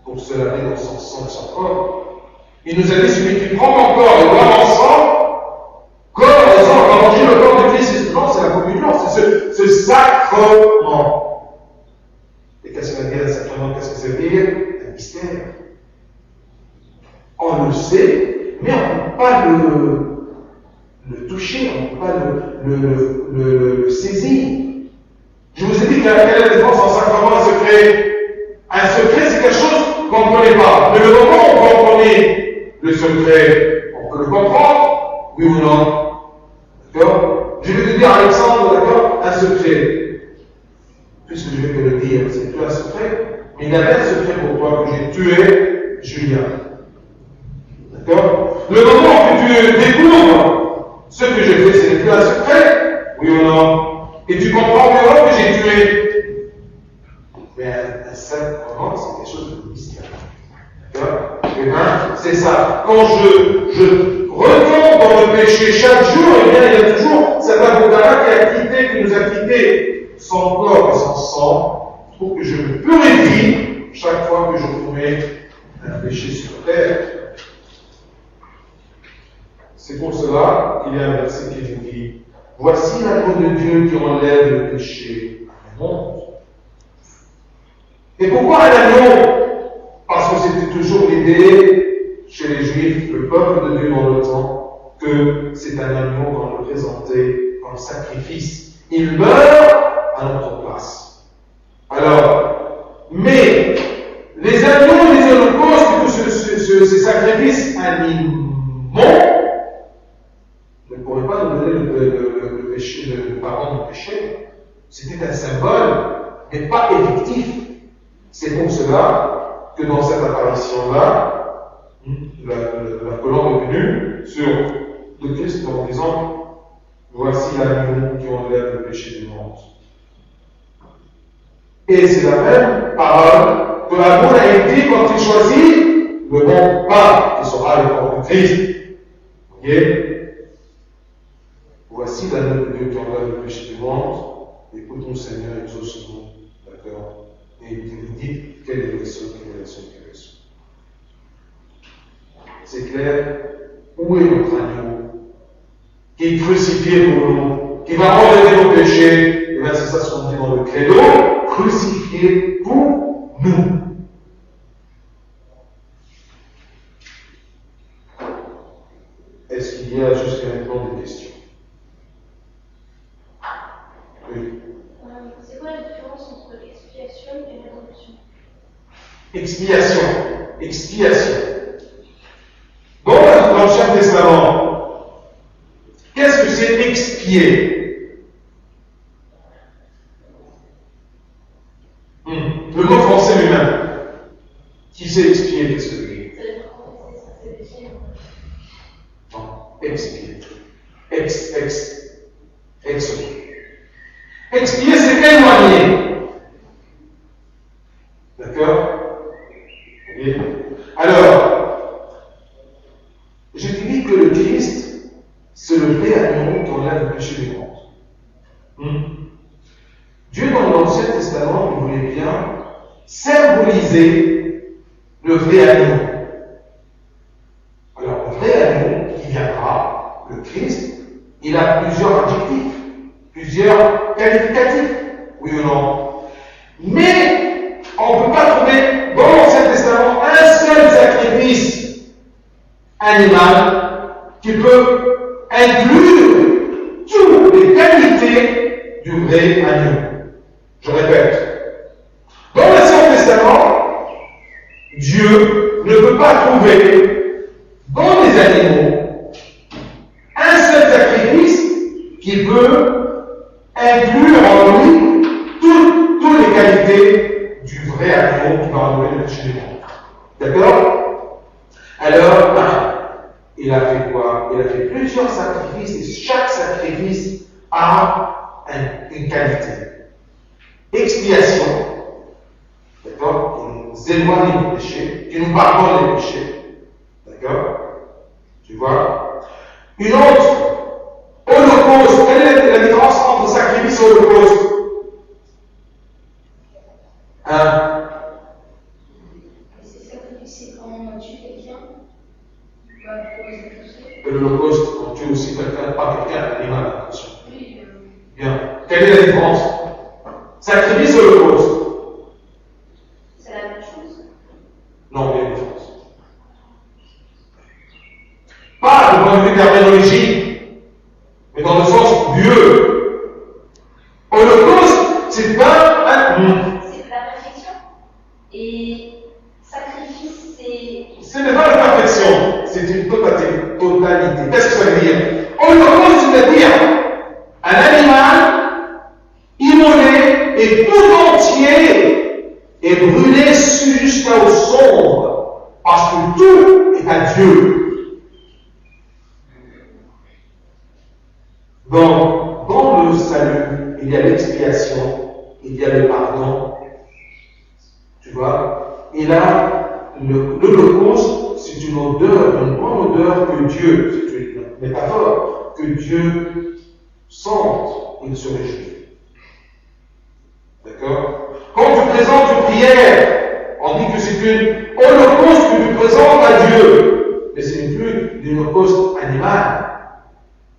pour se laver dans son sang et son corps. Il nous a dit, celui qui prend mon corps et boit mon sang, corps et sang, on va manger le corps de Christ. Non, c'est la communion, c'est ce sacrement. Et qu'est-ce que ça veut dire, un sacrement? Qu'est-ce que ça veut dire? Un mystère. On le sait, mais on ne peut pas le toucher, on ne peut pas le saisir. Je vous ai dit quelle est la différence entre un sacrement et un secret. Un secret, c'est quelque chose qu'on ne connaît pas. Mais le moment où on connaît le secret, on peut le comprendre, oui ou non? D'accord? Je vais te dire, Alexandre, d'accord, un secret. Puisque je vais te le dire, c'est plus un secret, mais il y avait un secret pour toi que j'ai tué Julien. D'accord? Le moment où tu découvres ce que j'ai fait, c'est plus un secret, oui ou non? Et tu comprends que j'ai tué. Mais un sacrement, c'est quelque chose de mystérieux. D'accord? Eh bien, c'est ça. Quand je retombe dans le péché chaque jour, eh bien, il y a toujours cet avocat qui nous a quittés sans corps et sans sang, pour que je me purifie chaque fois que je commets un péché sur terre. C'est pour cela qu'il y a un verset qui nous dit: voici l'agneau de Dieu qui enlève le péché du monde. Et pourquoi un agneau? Parce que c'était toujours l'idée chez les Juifs, le peuple de Dieu dans le temps, que c'est un agneau qu'on le présentait comme sacrifice. Il meurt à notre place. Alors, mais les agneaux des holocaustes, ces sacrifices animaux, ne pourraient pas nous donner le péché, le pardon du péché. C'était un symbole, mais pas effectif. C'est pour cela que dans cette apparition-là, la colonne est venue sur le Christ en disant: voici l'agneau qui enlève le péché du monde. Et c'est la même parole que l'amour a été quand il choisit le bon pas qui sera le corps du Christ. Vous voyez? Voici l'agneau de Dieu qui enlève le péché du monde. Écoutons Seigneur, exauce-nous. D'accord? Et vous dites quelle est l'élection, quelle élection, quelle élection. C'est clair? Où est notre agneau qui est crucifié pour nous, qui va enlever nos péchés? Et bien c'est ça ce qu'on dit dans le credo: crucifié pour nous. Est-ce qu'il y a jusqu'à maintenant des questions? Oui. C'est quoi la différence entre expiation et rédemption? Expiation. Expiation. Dans l'Ancien Testament, qu'est-ce que c'est expier? Le mot français lui-même. Qui sait expier? Qu'est-ce que c'est? Non. Expier. Expier, c'est éloigner. D'accord? Oui. Alors, je te dis que le Christ, c'est le vrai agneau qui enlève le péché du monde. Dieu, dans l'Ancien Testament, il voulait bien symboliser le vrai agneau. Alors, le vrai agneau qui viendra, le Christ, il a plusieurs adjectifs, plusieurs qualificatifs, oui ou non? Mais on ne peut pas trouver dans l'Ancien Testament un seul sacrifice animal qui peut inclure toutes les qualités du vrai agneau. Je répète, dans l'Ancien Testament, Dieu ne peut pas trouver dans les animaux un seul sacrifice qui peut inclure en lui toutes les qualités du vrai agneau qui va enlever le péché du monde. D'accord? Alors, il a fait quoi? Il a fait plusieurs sacrifices et chaque sacrifice a une qualité. Expiation, d'accord? Qui nous éloigne du péché, qui nous pardonne les péchés. D'accord? Tu vois? Une autre, holocauste. Quelle est la différence entre sacrifice et holocauste? C'est quand on tue quelqu'un. L'holocauste, on tue aussi quelqu'un, pas quelqu'un, un animal, attention. Oui. Bien. Quelle est la différence? Sacrifice et holocauste? C'est la même chose. Non, il y a une différence. Pas du point de vue terminologique, mais dans le sens Dieu. Holocauste, c'est pas un. C'est de la perfection. Et sacrifice, c'est. Ce n'est pas la perfection, c'est une totalité. Qu'est-ce que ça veut dire? Holocauste, c'est-à-dire un animal immolé et tout entier est brûlé jusqu'au sombre, parce que tout est à Dieu. Donc, dans le salut, il y a l'expiation, il y a le pardon, Et là, l'Holocauste, c'est une odeur, une bonne odeur que Dieu, c'est une métaphore, que Dieu sente, il se réjouit. D'accord? Quand tu présentes une prière, on dit que c'est une holocauste que tu présentes à Dieu. Mais ce n'est plus une holocauste animale.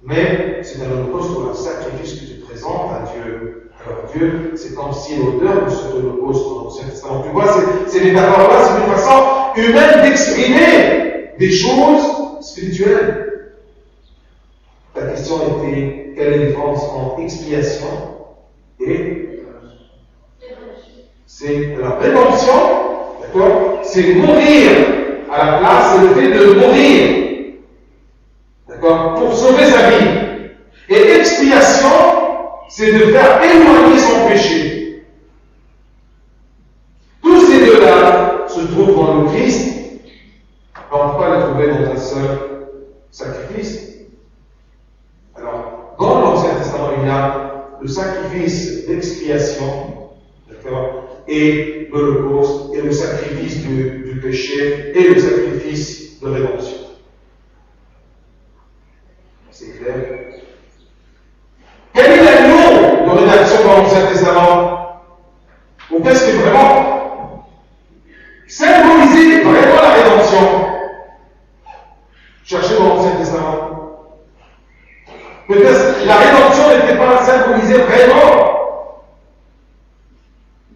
Mais c'est un holocauste pour un sacrifice que tu présentes à Dieu. Alors Dieu, c'est comme si l'odeur de cet holocauste dans l'Ancien Testament. Tu vois, ces métaphores-là, c'est une façon humaine d'exprimer des choses spirituelles. La question était, quelle est la différence entre expiation et c'est la rédemption, d'accord? C'est mourir à la place, c'est le fait de mourir, d'accord? Pour sauver sa vie. Et expiation, c'est de faire éloigner son péché. Tous ces deux-là se trouvent dans le Christ. On ne peut pas les trouver dans un seul sacrifice. Alors, dans l'Ancien Testament, il y a le sacrifice d'expiation, d'accord, et l'Holocauste, et le sacrifice du péché, et le sacrifice de rédemption. C'est clair? Quel est l'agneau de rédaction dans l'Ancien Testament? Ou qu'est-ce qui est vraiment symboliser vraiment la rédemption? Cherchez dans l'Ancien Testament. Peut-être la rédemption n'était pas symbolisée vraiment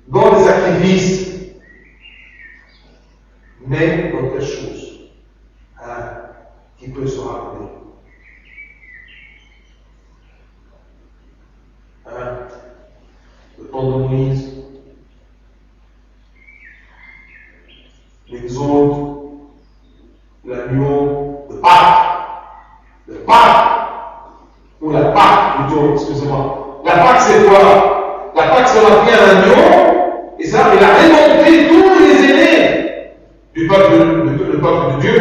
dans les sacrifices, mais dans quelque chose qui peut se rappeler. Le temps de Moïse, l'Exode, l'agneau, le Pâques, ou la Pâque plutôt, excusez-moi. La Pâque c'est quoi? La Pâque c'est on a pris un agneau, et ça, il a rémonté tous les aînés du peuple de Dieu.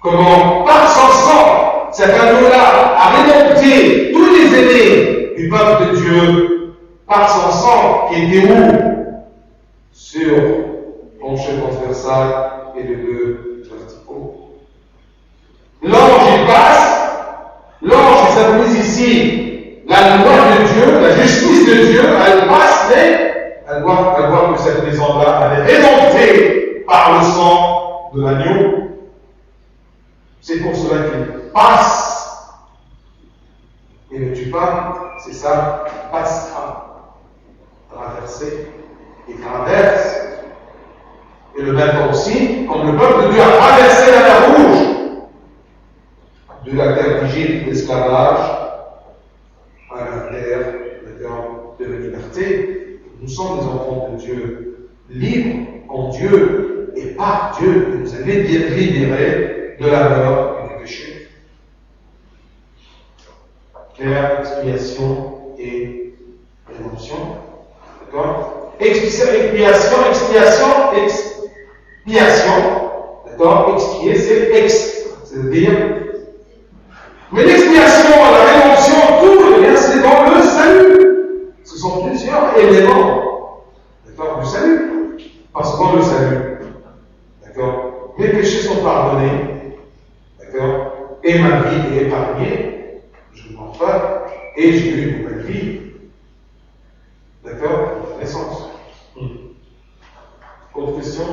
Comment? Par son sang, cet agneau-là a rémonté tous les aînés du peuple de Dieu par son sang qui était où? Sur plancher transversal et les deux verticaux. L'ange il passe, l'ange symbolise ici la loi de Dieu, la justice de Dieu, elle passe, mais elle voit que cette maison-là, elle est rémontée par le sang de l'agneau. C'est pour cela qu'il passe. Et ne tue pas, c'est ça, passera. Traverser et traverse. Et le même temps aussi, comme le peuple de Dieu a traversé la mer Rouge, de la terre d'Égypte, d'esclavage, à la terre de la liberté, nous sommes des enfants de Dieu, libres en Dieu et par Dieu, qui nous a libérés de la mort et du péché. Claire, expiation et rédemption. D'accord? Expiation. D'accord? Expier, c'est-à-dire. Mais l'expiation, la rédemption, tout, bien, c'est dans le salut. Ce sont plusieurs éléments, d'accord, du salut. Parce que dans le salut, d'accord, mes péchés sont pardonnés, d'accord, et ma vie est épargnée, je ne mens pas, et j'ai eu une nouvelle vie, d'accord, la naissance. Autre question?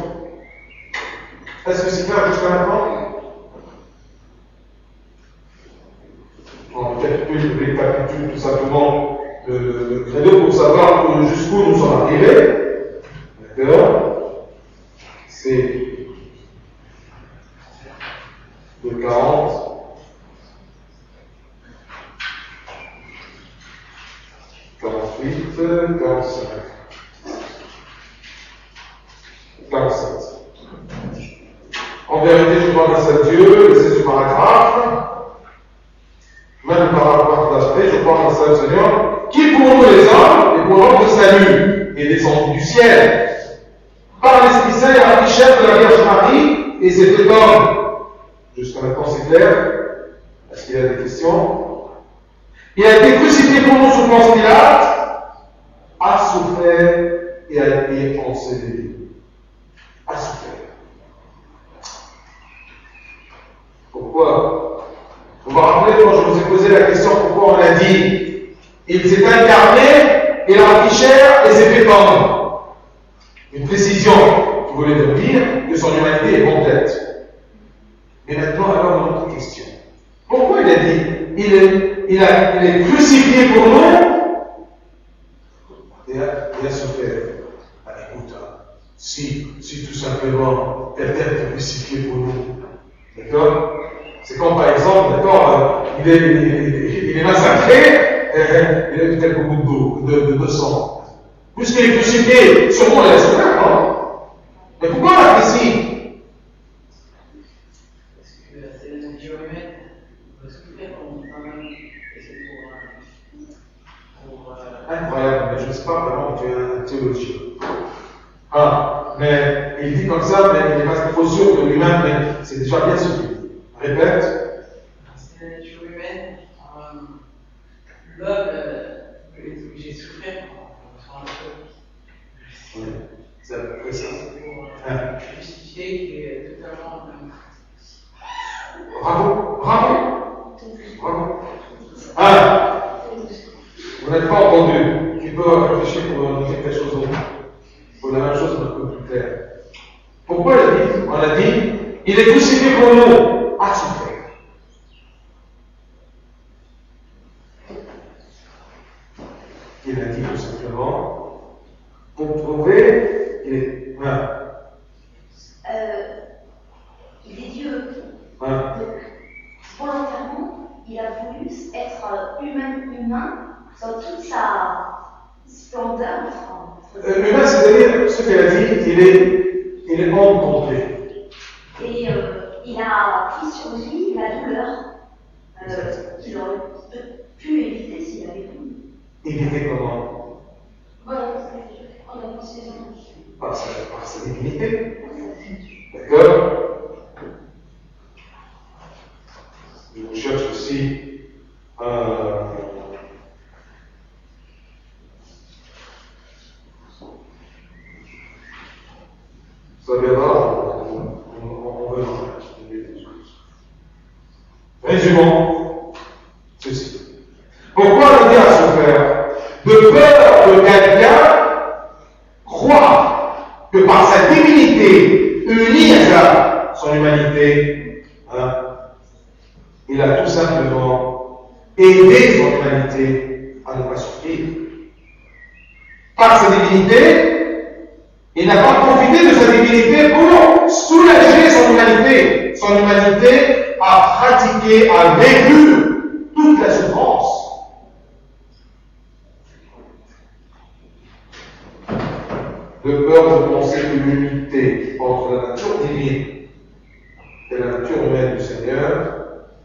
Est-ce que c'est clair jusqu'à maintenant? On récapitule tout simplement le credo pour savoir jusqu'où nous sommes arrivés. D'accord? C'est de 40, 48, 45, 47. En vérité, je crois grâce à Dieu, et c'est ce paragraphe, même le paragraphe d'après, je crois grâce à Seigneur, qui pour nous les hommes et pour l'homme de salut est descendu du ciel. Par l'Esprit Saint et la richesse de la Vierge Marie, et c'est fait homme. Jusqu'à maintenant, c'est clair? Est-ce qu'il y a des questions? Il a été crucifié pour nous sous Ponce Pilate, a souffert et a été enseveli. quand je vous ai posé la question pourquoi on a dit il s'est incarné, il a pris chair et s'est fait homme. Une précision qui voulait dire que son humanité est complète. Et maintenant, alors, une autre question. Pourquoi il a dit il est crucifié pour nous et a souffert? Écoute, si tout simplement quelqu'un est crucifié pour nous, d'accord? C'est comme par exemple, d'accord, il est massacré, il a peut-être beaucoup de sang. Puisqu'il est crucifié, sûrement il a souffert, non? Mais pourquoi on l'a fait ici? Parce que c'est la nature humaine. On peut souffrir quand on travaille. Et c'est pour incroyable, mais je ne sais pas vraiment que tu es un théologien. Ah, mais il dit comme ça, mais il n'est pas trop sûr de lui-même, mais c'est déjà bien suivi. Répète. C'est la nature humaine. L'homme est obligé de souffrir pour faire un peu. Oui, c'est à peu près ça. C'est pour justifier qu'il est totalement. Bravo. Vous n'êtes pas entendu. Tu peux réfléchir pour dire quelque chose d'autre. Pour la même chose, un peu plus clair. Pourquoi on a dit, il est crucifié pour nous. À souffrir. Il a dit tout simplement, pour prouver qu'il est. Il est Dieu. Ouais. Donc, volontairement, il a voulu être humain dans toute sa splendeur. Humain, c'est-à-dire, ce qu'elle a dit, il est homme complet. Et il a pris sur lui la douleur qu'il aurait pu éviter s'il avait voulu. Il était comment? Voilà, en avance ses Par sa divinité. D'accord? Je cherche aussi ça viendra, on verra. Résumons ceci. Pourquoi le dire à souffert? De peur que quelqu'un croit que par sa divinité unie à son humanité, il a tout simplement aidé son humanité à ne pas souffrir. Par sa divinité, il n'a pas profité de sa divinité pour soulager son humanité. Son humanité a pratiqué, a vécu toute la souffrance. De peur de penser que l'unité entre la nature divine et la nature humaine du Seigneur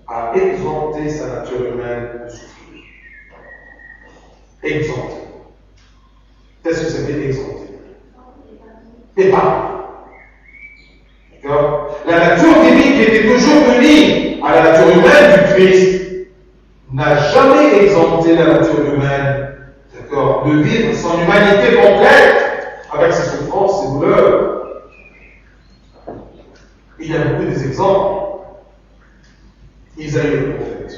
a exempté sa nature humaine de souffrir. Exempté. Qu'est-ce que ça veut dire exempté? Épargne. D'accord? La nature divine qui était toujours unie à la nature humaine du Christ n'a jamais exempté la nature humaine, d'accord, de vivre son humanité complète avec ses souffrances, ses douleurs. Il y a beaucoup des exemples. Isaïe le prophète.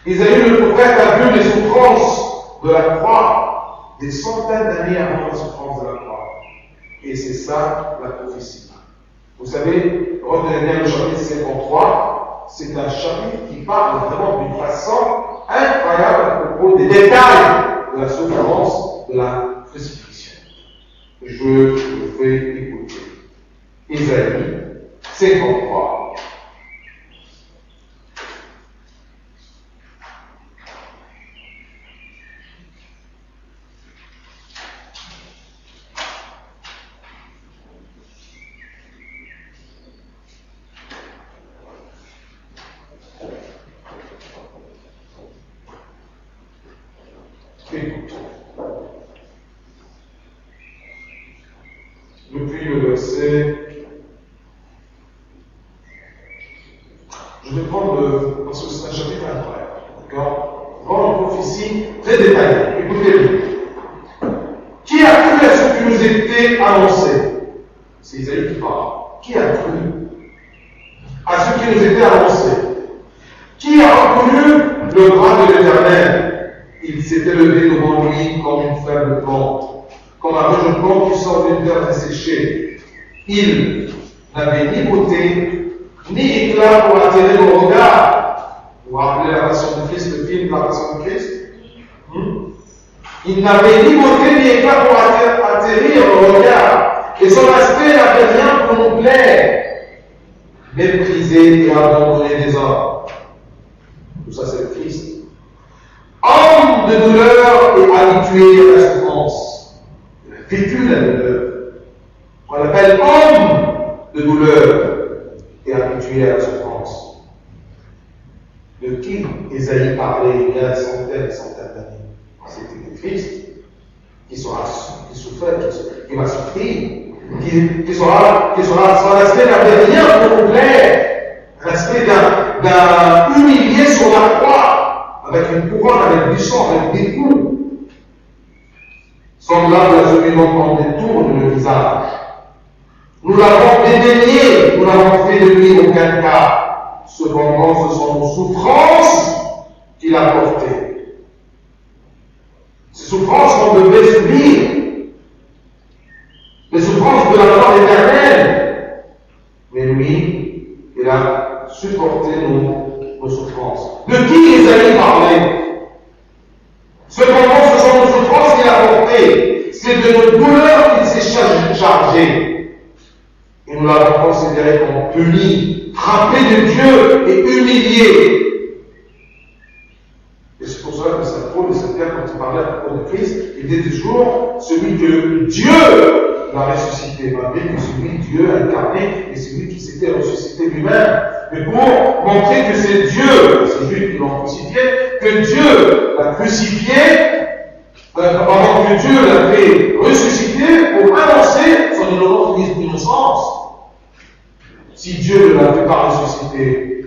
Isaïe le prophète a vu les souffrances de la croix des centaines d'années avant la souffrance de la croix. Et c'est ça la prophétie. Vous savez, retenez bien le chapitre 53, c'est un chapitre qui parle vraiment d'une façon incroyable à propos des détails de la souffrance de la crucifixion. Je vous fais écouter. Isaïe 53. Écoute. Depuis le verset. Je vais prendre parce que c'est un chapitre incroyable. D'accord? Prendre une prophétie très détaillée. Écoutez-le. Qui a cru à ce qui nous était annoncé? C'est Isaïe qui parle. Qui a cru à ce ce qui nous était annoncé. Qui a reconnu le bras de l'Éternel? Il s'était levé devant lui comme une faible plante, comme un rejeton qui sort d'une terre desséchée. Il n'avait ni beauté, ni éclat pour attirer le regard. Vous vous rappelez la Passion du Christ, le film de la Passion du Christ? Il n'avait ni beauté ni éclat pour atterrir le regard, et son aspect n'avait rien pour nous plaire. Méprisé et abandonné des hommes. Tout ça, c'est le Christ. Homme de douleur et habitué à la souffrance. Il a vécu la douleur. On l'appelle homme de douleur et habitué à la souffrance. De qui Ésaïe parlait il y a centaines et centaines d'années? C'était le Christ qui souffrait, qui va souffrir, qui sera son aspect n'avait rien pour nous plaire, l'aspect d'un humilié sur la croix, avec une couronne, avec du sang, avec des coups, semblable à celui dont on détourne le visage. Nous l'avons dédaigné, nous n'avons fait de lui aucun cas. Cependant, ce sont nos souffrances qu'il a portées. Ces souffrances qu'on devait subir, les souffrances de la mort éternelle. Mais lui, il a supporté nos souffrances. De qui Ésaïe parlait? Cependant, ce sont nos souffrances qu'il a portées. C'est de nos douleurs qu'il s'est chargé. Et nous l'avons considéré comme puni, frappé de Dieu et humilié. Et c'est pour cela que Saint Paul, quand il parlait à propos de Christ, il disait toujours celui que Dieu l'a ressuscité, malgré que celui Dieu incarné et celui qui s'était ressuscité lui-même. Mais pour montrer que c'est Dieu, c'est lui qui l'a crucifié, que Dieu l'a crucifié, pendant que Dieu l'a fait ressusciter pour annoncer son innocence. Si Dieu ne l'avait pas ressuscité,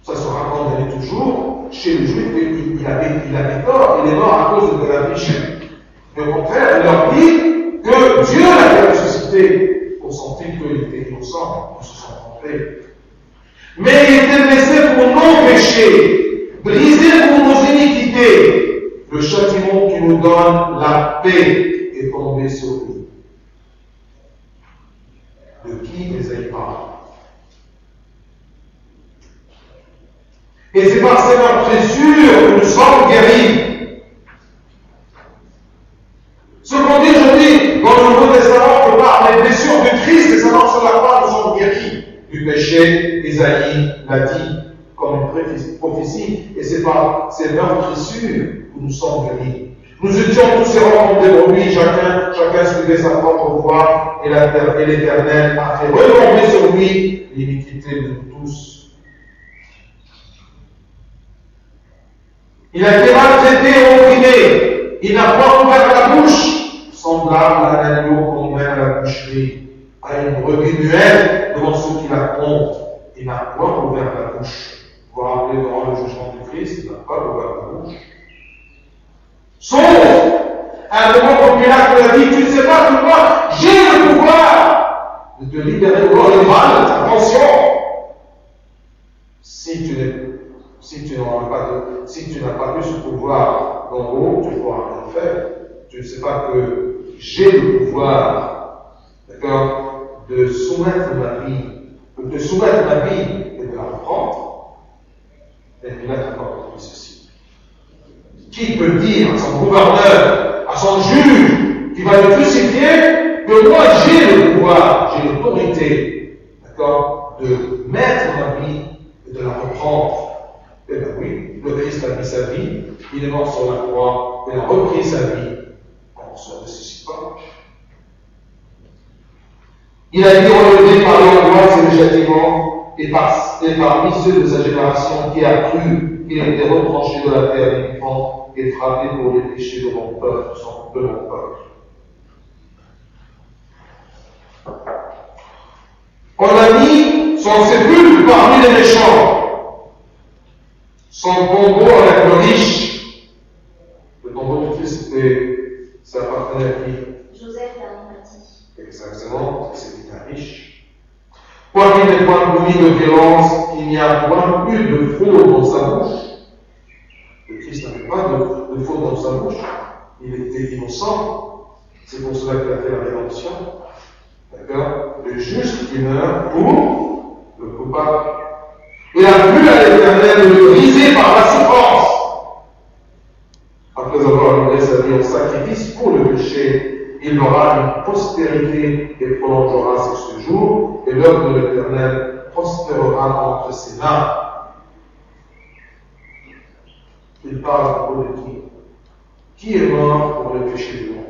ça sera condamné toujours chez le juif, et il avait tort, il est mort à cause de la péché. Mais au contraire, il leur dit que Dieu l'avait ressuscité pour sentir qu'il était innocent, pour se sont trompés. Mais il était blessé pour nos péchés, brisé pour nos iniquités. Le châtiment qui nous donne la paix est tombé sur lui. De qui Ésaïe parle? Et c'est par ces meurtrissures que nous sommes guéris. Ce qu'on dit aujourd'hui dans le Nouveau Testament, que par les blessures du Christ, et seulement sur la croix, nous sommes guéris du péché. Ésaïe l'a dit comme une prophétie, et c'est par ces meurtrissures que nous sommes guéris. Nous étions tous rencontrés pour lui, chacun suivait sa propre voie, et l'Éternel a fait retomber sur lui l'iniquité de nous tous. Il a été maltraité et opprimé. Il n'a pas ouvert la bouche, semblable à un agneau qu'on met à la boucherie, à une brebis muette devant ceux qui la comptent. Il n'a pas ouvert la bouche. Vous vous rappelez devant le jugement du Christ, il n'a pas ouvert la bouche. Sauf à un moment comme Pilate lui a dit, tu ne sais pas que moi, j'ai le pouvoir de te libérer de le mal. Attention, si tu n'as pas eu ce pouvoir d'en haut, tu ne pourras rien faire. Tu ne sais pas que j'ai le pouvoir, d'accord, de soumettre ma vie et de la reprendre. Et Pilate a encore compris ceci. Qui peut dire à son gouverneur, à son juge, qui va le crucifier, que moi j'ai le pouvoir, j'ai l'autorité, d'accord, de mettre ma vie et de la reprendre? Eh bien oui, le Christ a mis sa vie, il est mort sur la croix, il a repris sa vie en se ressuscitant. Il a été relevé par l'angoisse et le châtiment, et parmi ceux de sa génération qui a cru qu'il était retranché de la terre vivant et frappé pour les péchés de mon peuple, de mon peuple. On a mis son sépulcre parmi les méchants, son tombeau avec le riche. Le tombeau du Christ, ça appartenait à qui? Joseph d'Arimathie. Exactement, c'était un riche. Quoiqu'il n'ait point commis de violence, il n'y a point eu de fraude dans sa bouche. Le Christ n'avait pas de faute dans sa bouche. Il était innocent. C'est pour cela qu'il a fait la rédemption. D'accord? Le juste qui meurt pour le coupable. Il a plu à l'Éternel de le briser par la souffrance. Après avoir livré sa vie en sacrifice pour le péché, il aura une postérité et prolongera ses séjours, et l'œuvre de l'Éternel prospérera entre ses mains. Il parle à propos de qui? Qui est mort pour le péché du monde?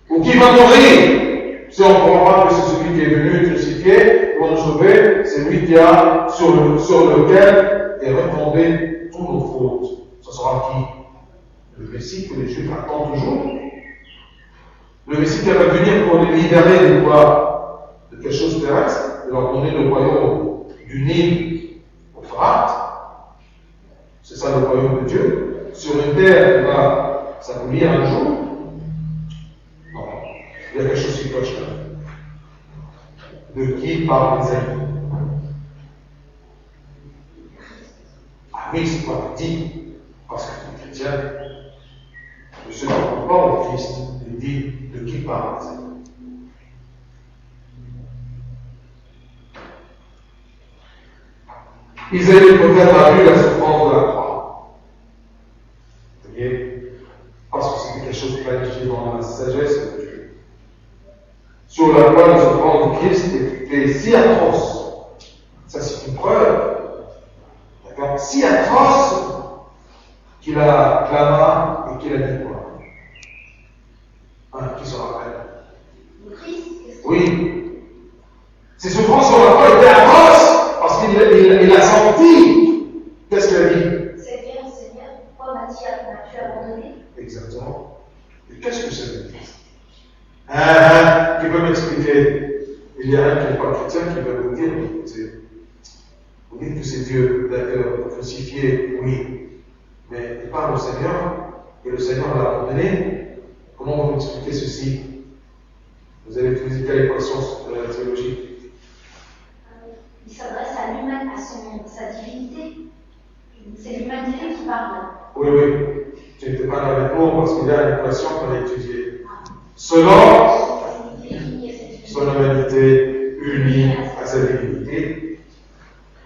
Ou qui va mourir? Si on ne comprend pas que c'est celui qui est venu crucifié pour nous sauver, c'est lui qui a, sur lequel est retombé toutes nos fautes. Ce sera qui? Le Messie que les Juifs attendent toujours. Le Messie qui va venir pour les libérer de quoi? De quelque chose de terrestre, de leur donner le royaume du Nil au Phrate. C'est ça le royaume de Dieu. Sur une terre qui va s'accomplir un jour. Non, il y a quelque chose qui cloche là. De qui parle les amis? Ah oui, c'est pas dit. Parce que les chrétiens ne se comprennent pas au Christ. Il dit de qui parle les amis? Isaïe le prophète a vu la souffrance de la croix. Vous voyez? Parce que c'était quelque chose de planifié dans la sagesse de Dieu. Sur la croix, la souffrance du Christ était si atroce. Ça, c'est une preuve. D'accord? Si atroce qu'il a clamé et qu'il a dit quoi? Qui se rappelle? Le Christ. Oui. Ses souffrances sur la croix étaient atroces parce qu'il a senti. Qu'est-ce qu'il a dit? Seigneur, Seigneur, pourquoi m'as-tu abandonné? Exactement. Et qu'est-ce que ça veut dire? Qui peut m'expliquer? Il y a un qui n'est pas chrétien qui va vous dire, vous dites que c'est Dieu, d'accord, crucifié, oui. Mais il parle au Seigneur, et le Seigneur l'a abandonné. Comment vous m'expliquez ceci? Vous avez utilisé quelle équation de la théologie? Il s'adresse à l'humain, à sa divinité. C'est l'humanité qui parle. Oui, oui. Tu n'étais pas là avec moi parce qu'il y a une équation qu'on a étudiée. Selon son humanité unie à sa divinité.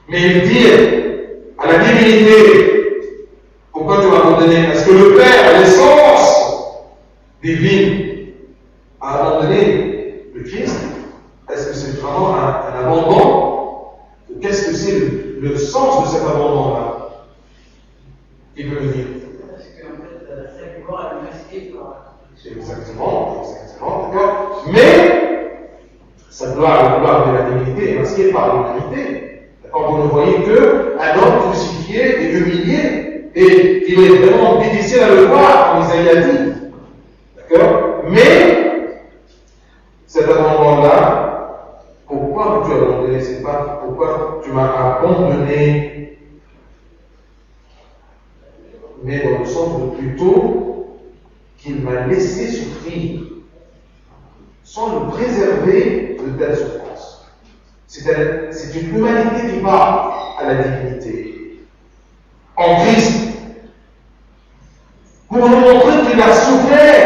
Mais il dit à la divinité, pourquoi tu m'as abandonné? Est-ce que le Père, l'essence divine, a abandonné le Christ? Est-ce que c'est vraiment un abandon? Qu'est-ce que c'est le sens de cet abandon-là? Qui peut me dire? Parce qu'en fait, sa gloire est masquée par. Exactement, d'accord. Mais sa gloire, la gloire de la divinité est masquée par l'humanité. D'accord, vous ne voyez qu'un homme crucifié et humilié, et il est vraiment difficile à le voir, comme Isaïe a dit. D'accord? Mais cet abandon-là, pourquoi tu as abandonné? C'est pas pourquoi tu m'as abandonné, mais dans le sens de plutôt qu'il m'a laissé souffrir, sans le préserver de telles souffrances. C'est une humanité qui parle à la divinité. En Christ, pour nous montrer qu'il a souffert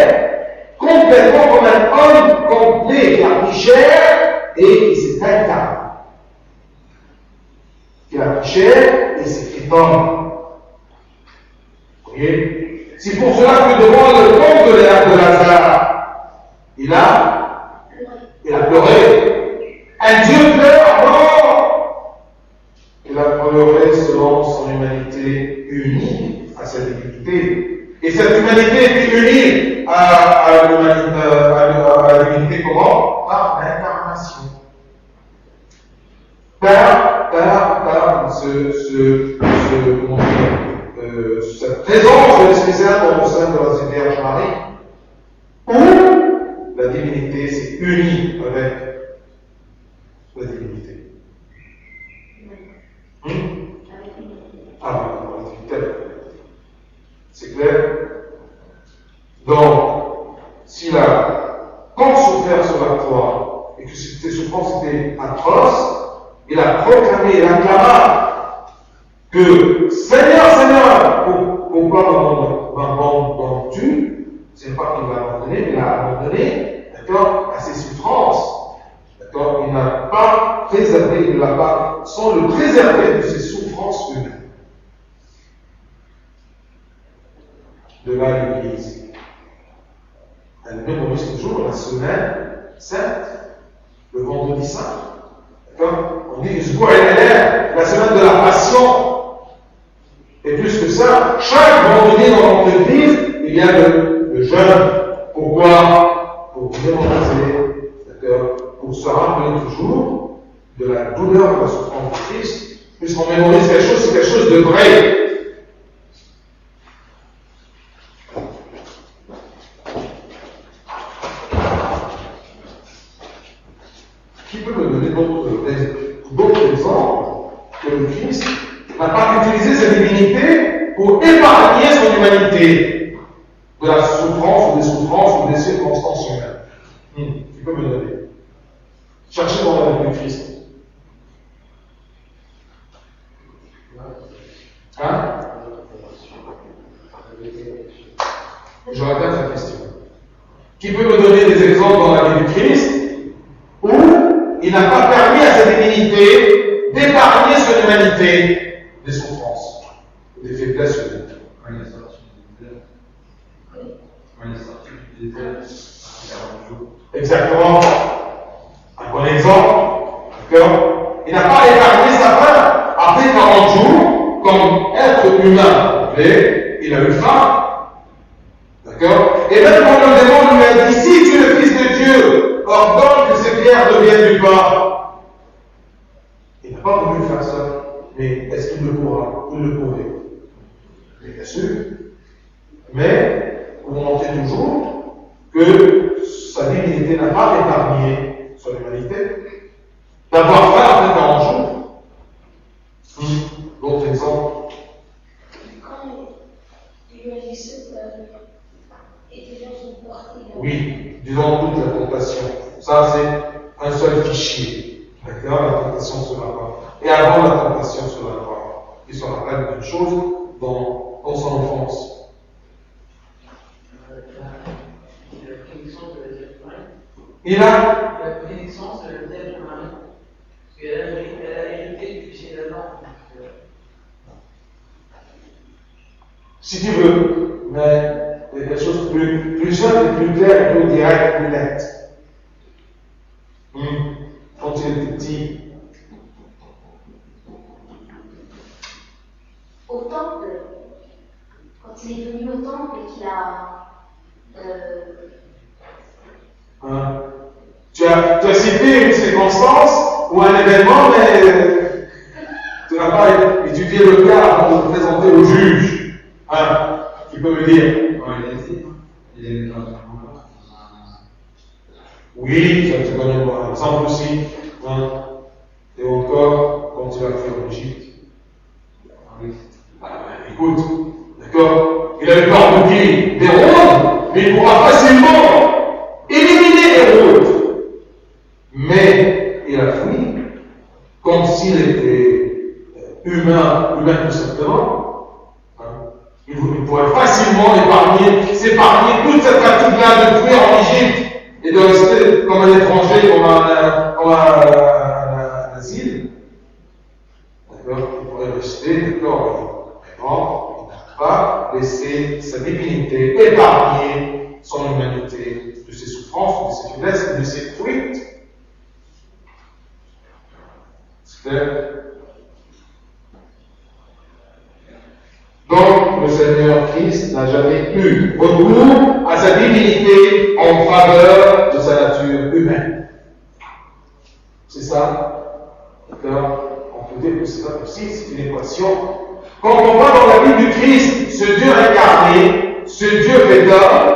complètement comme un homme complet, qui a pris chair et qui s'est incarné. Il a pris chair et s'est fait homme. Vous voyez? C'est pour cela que devant le tombe de Lazare, il a pleuré. Un Dieu pleure, non! Il a pleuré selon son humanité unie à sa divinité. Et cette humanité était unie à la divinité comment? Par l'incarnation. Par cette présence de l'Esprit Saint dans le sein de la Vierge Marie, où la divinité s'est unie avec la divinité. Ah, la divinité. C'est clair? Donc, s'il a tant souffert sur la croix, et que ces souffrances étaient proclamé, il acclama que Seigneur, Seigneur, pourquoi m'abandonnes-tu? C'est pas qu'il va abandonner, mais il a abandonné, d'accord, à ses souffrances. D'accord, il n'a pas préservé, il n'a pas, sans le préserver de ses souffrances humaines. De là l'Église. Elle mémorise toujours la semaine sainte, le vendredi saint. D'accord? On dit la semaine de la passion. Et plus que ça, chaque vendredi dans notre Église, il y a le jeûne. Pourquoi? Pour mémoriser, d'accord? Pour se rappeler toujours de la douleur de la souffrance de Christ. Puisqu'on mémorise quelque chose, c'est quelque chose de vrai. Qui peut me donner d'autres exemples que le Christ n'a pas utilisé sa divinité pour épargner son humanité de la souffrance ou des souffrances ou des circonstances humaines? Qui peut me donner? Cherchez dans la vie du Christ. Hein? Je répète la question. Qui peut me donner des exemples dans la vie du Christ où il n'a pas permis à sa divinité d'épargner son humanité des souffrances, des faiblesses humaines? Quand il est sorti du désert. Quand il est sorti du désert, 40 jours. Exactement. Un bon exemple. D'accord? Il n'a pas épargné sa faim. Après 40 jours, comme être humain complet, il a eu faim. D'accord? Et même quand le démon lui a dit, si tu es le Fils de Dieu, ordonne que ces pierres deviennent du pain. Il n'a pas voulu faire ça. Mais est-ce qu'il le pourra? Il le pourrait. Mais bien sûr. Mais, vous montez toujours que sa divinité n'a pas épargné son humanité. D'avoir faim après 40 jours. D'autres exemples. Quand il lui a dit ça, et les gens sont partis. Oui, durant toute la tentation. Ça, c'est un seul fichier. D'accord? La tentation sur la croix. Et avant la tentation sur la croix. Il se rappelle d'une chose dans son enfance. Il a pris naissance de la Vierge Marie. Il a pris naissance de la Vierge Marie. Parce qu'elle a hérité du péché d'Adam. Si tu veux, mais il y a quelque chose de plus simple, plus clair, plus direct, plus net. Quand il était petit, Au temple, quand il est venu au temple et qu'il a. Tu as cité une circonstance ou un événement, mais tu n'as pas étudié le cas avant de le présenter au juge. Qui peut me dire? Il est dans un moment. Oui, ça te donne un exemple aussi. Et encore, quand tu as fait en Égypte. Écoute, d'accord, il a eu peur de qui? D'Hérode, mais il pourra facilement éliminer Hérode. Mais il a fui, comme s'il était humain tout simplement. Il pourrait facilement s'épargner toute cette fatigue-là de fuir en Égypte et de rester comme un étranger, comme un asile. D'accord? Il pourrait rester, d'accord, il n'a pas laissé sa divinité épargner son humanité de ses souffrances, de ses faiblesses et de ses fuites. C'est clair? Donc, le Seigneur Christ n'a jamais eu recours à sa divinité en faveur de sa nature humaine. C'est ça? D'accord? On peut dire que c'est pas possible, c'est une équation. Quand on voit dans la vie du Christ ce Dieu incarné, ce Dieu fait homme,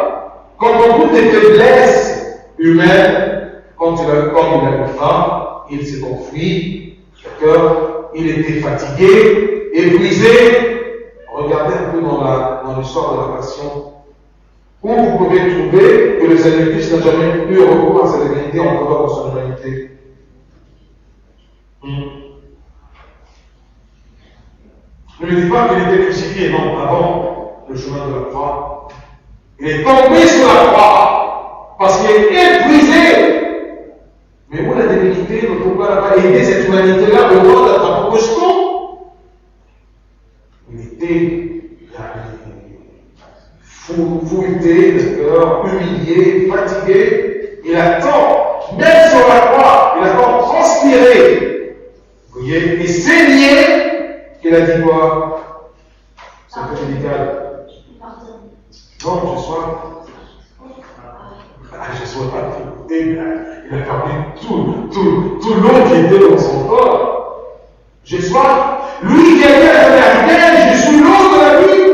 quand on trouve des faiblesses humaines, comme il a eu faim, il s'est enfui, d'accord? Il était fatigué, épuisé. Regardez un peu dans l'histoire de la Passion, où vous pouvez trouver que le Seigneur Christ n'a jamais eu recours à sa divinité en faveur de son humanité. Ne me dis pas qu'il était crucifié, non, avant le chemin de la croix. Il est tombé sur la croix parce qu'il est épuisé. Mais où la divinité, pourquoi n'a pas aidé cette humanité-là au roi d'être un proposition? Il était fouetté, d'accord, humilié, fatigué. Il attend, même sur la croix, il attend transpirer. Vous voyez, et saigné. Il a dit quoi? C'est un peu médical. Non, je sois. Je sois pas tout. Il a perdu tout l'eau qui était dans son corps. J'ai soif. Lui qui a dit à la Samaritaine, je suis l'eau de la vie.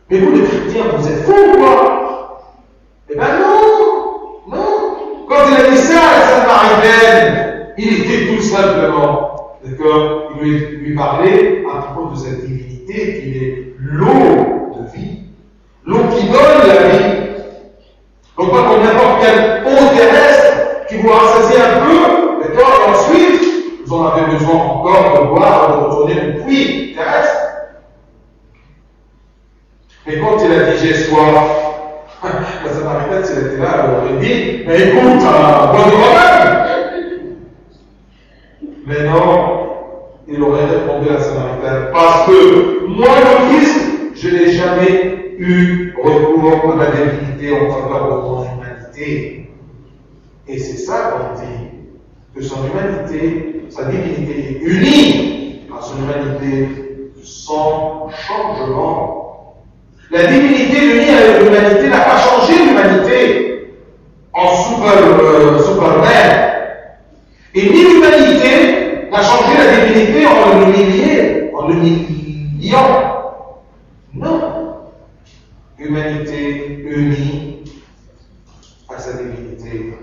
Mais vous, les chrétiens, vous êtes fous, quoi? Eh ben non. Quand il a dit ça à la Samaritaine, il était tout simplement, d'accord, il lui parlait à propos de cette divinité qui est l'eau de vie, l'eau qui donne la vie. Donc pas comme n'importe quelle eau terrestre qui vous rassasie un peu, d'accord, et ensuite, vous en avez besoin encore de boire, de retourner au puits terrestre. Mais quand il a dit j'ai soif, la Samaritaine, si elle était là, elle aurait dit, mais écoute, bois de moi-même. Mais non, il aurait répondu à la Samaritaine, parce que moi, le Christ, je n'ai jamais eu recours à la divinité en faveur de mon humanité. Et c'est ça qu'on dit, que son humanité, sa divinité est unie à son humanité sans changement. La divinité unie à l'humanité n'a pas changé l'humanité en Superman. Et ni l'humanité n'a changé la divinité en l'humiliant. Non. Humanité unie à sa divinité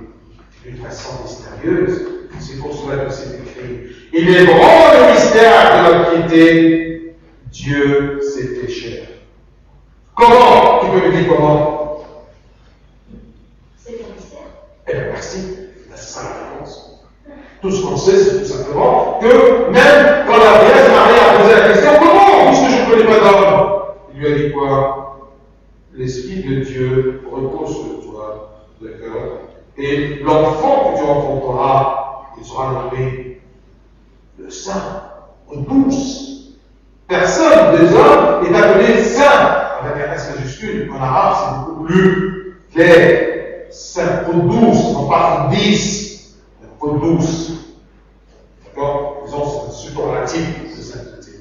d'une façon mystérieuse. C'est pour cela que c'est écrit. Il est grand le mystère de la piété. Dieu s'est fait chair. Comment? Tu peux me dire comment? C'est un mystère. Eh bien, merci. C'est ça la réponse. Tout ce qu'on sait, c'est tout simplement que même quand la Vierge Marie a posé la question, comment? Puisque je ne connais pas d'homme. Il lui a dit quoi? L'Esprit de Dieu repose sur toi, d'accord? Et l'enfant que tu enfanteras, il sera nommé le Saint, ou douce. Personne des hommes est appelé Saint. Avec un S majuscule, en arabe, c'est beaucoup plus clair. Saint, peau douce, non pas 10, peau douce. D'accord? Disons, c'est un superlatif de sainteté.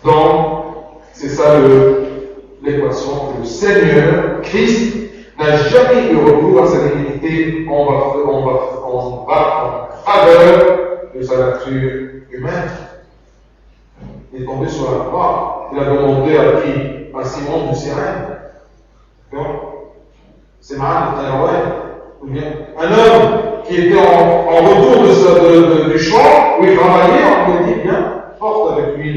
Donc, c'est ça l'équation que le Seigneur, Christ, n'a jamais eu recours à sa divinité en faveur de sa nature humaine. Il est tombé sur la croix. Il a demandé à qui? À Simon de Cyrène. C'est Mahan de Taïwan. Un homme qui était en retour du champ où il travaillait, on lui dit bien, porte avec lui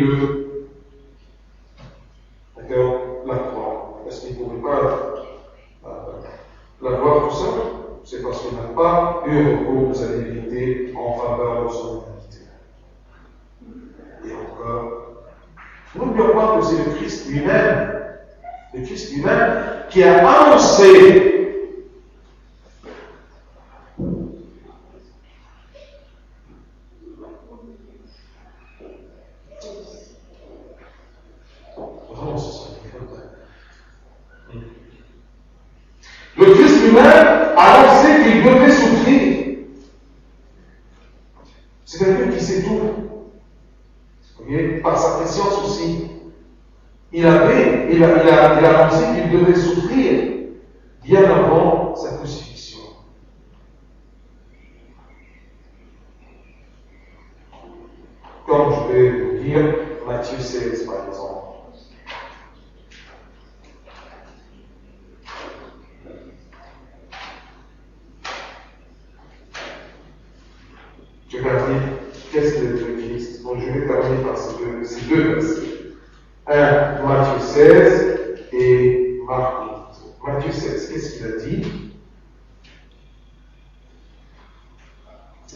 la croix. Est-ce qu'il ne pouvait pas la voir tout seul? C'est parce qu'il n'a pas eu recours de sa divinité en faveur de son humanité. Et encore, n'oublions pas que c'est le Christ lui-même, qui a annoncé le Christ lui-même a annoncé qu'il devait souffrir. C'est quelqu'un qui sait tout. Okay? Par sa préscience aussi. Il a annoncé qu'il devait souffrir bien avant sa crucifixion. Comme je vais vous dire, Matthieu 16 par exemple. Je vais dire qu'est-ce que le Christ. Donc je vais terminer par ces deux versets. Matthieu 16 et Marc 8. Matthieu 16, qu'est-ce qu'il a dit?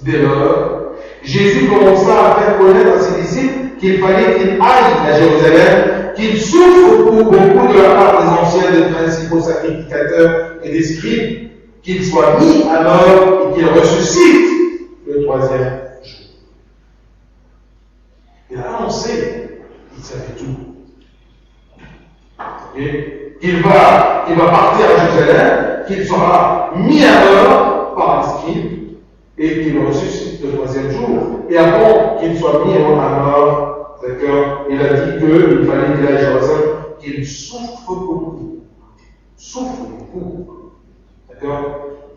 Dès lors, Jésus commença à faire connaître à ses disciples qu'il fallait qu'il aille à Jérusalem, qu'il souffre pour beaucoup de la part des anciens, des principaux sacrificateurs et des scribes, qu'il soit mis à mort et qu'il ressuscite le troisième jour. Il a annoncé, il savait tout. Et il va partir à Jérusalem, qu'il sera mis à mort par les scribes et qu'il ressuscite le troisième jour. Et avant qu'il soit mis à mort, d'accord, il a dit qu'il fallait qu'il aille à Jérusalem, qu'il souffre beaucoup. Souffre beaucoup. D'accord?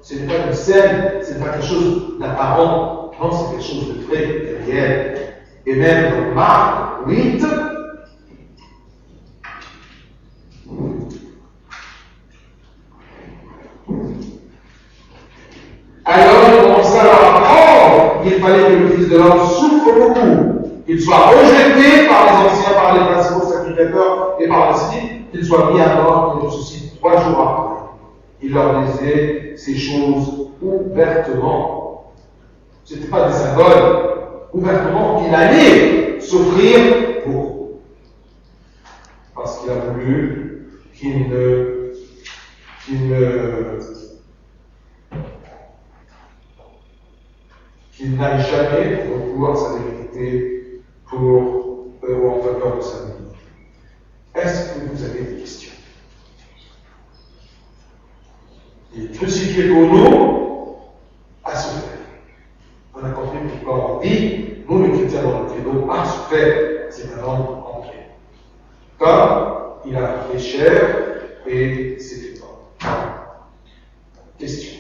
Ce n'est pas une scène, ce n'est pas quelque chose d'apparent. Non, c'est quelque chose de très réel. Et même dans Marc 8, alors il commença à leur apprendre qu'il fallait que le Fils de l'homme souffre beaucoup, qu'il soit rejeté par les anciens, par les principaux sacrificateurs et par les scribes, qu'il soit mis à mort, qu'il ressuscite 3 jours après. Il leur disait ces choses ouvertement. Ce n'était pas des symboles. Ouvertement qu'il allait souffrir pour eux. Parce qu'il a voulu qu'il n'aille jamais recours à sa vérité pour en faveur de sa vie. Est-ce que vous avez des questions? Il est tout ce qui est pour nous à se faire. On a compris pourquoi on dit, nous les chrétiens dans le credo, à se faire, c'est un homme entier. Comme il a fait chair et c'était pas. Question.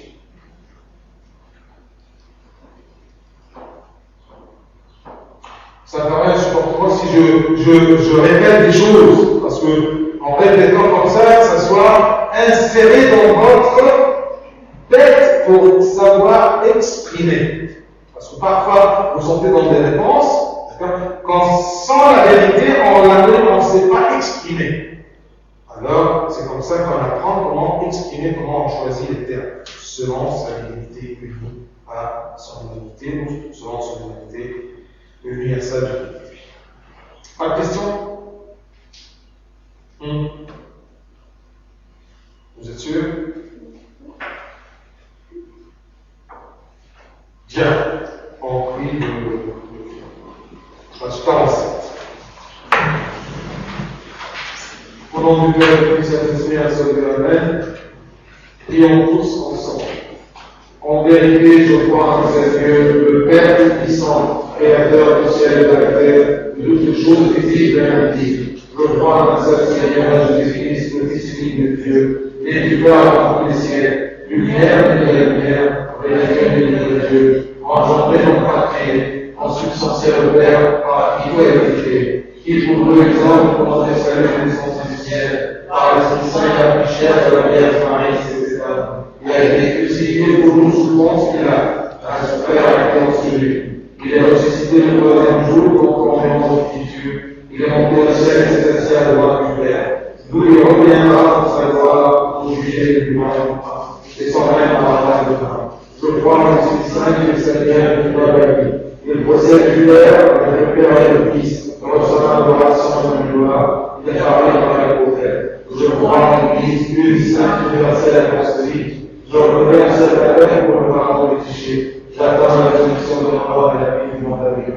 Ça paraît insupportable si je répète des choses, parce que en répétant comme ça, que ça soit inséré dans votre tête pour savoir exprimer. Parce que parfois, vous sentez dans des réponses, quand sans la vérité, on ne sait pas exprimer. Alors, c'est comme ça qu'on apprend comment exprimer, comment on choisit les termes, selon sa divinité unie à son humanité, ou selon son humanité unie à sa divinité. Pas de questions? Vous êtes sûr? Bien. On prie le page 47. Au nom du Père et du Fils et du Saint-Esprit, Amen. Prions tous ensemble. En vérité, je crois en Dieu, le Père Tout-Puissant, Créateur du ciel et de la terre, de toutes choses visibles et invisibles. Je crois en un seul Seigneur Jésus-Christ, le Fils unique de Dieu, né du Père dans tous les ciels, lumière de la lumière, révélation de Dieu, engendré non pas créé, consubstantiel au Père, par qui tout est vérité, qui pour nous les hommes pour notre salut et naissance du ciel, par l'Esprit Saint et la plus chère de la Vierge Marie, c'est ça. Il a été crucifié pour nous sous Ponce Pilate, à son Père a été enseigné. Il est ressuscité le troisième jour, conformément aux Écritures. Il est monté au ciel et s'est assis à la droite du Père. D'où il reviendra pour sa gloire, pour juger les humains et sans même avoir la de pain. Je crois en l'Esprit Saint qui est le Seigneur qui doit la vie. Il procède du Père avec le Père et le Fils, recevant l'adoration et la gloire. Il est parlé par les prophètes. Je crois en l'Église une sainte universelle apostolique. Je reconnais un seul appel pour le pardon des péchés. J'attends la résurrection de la mort et la vie du monde avec eux.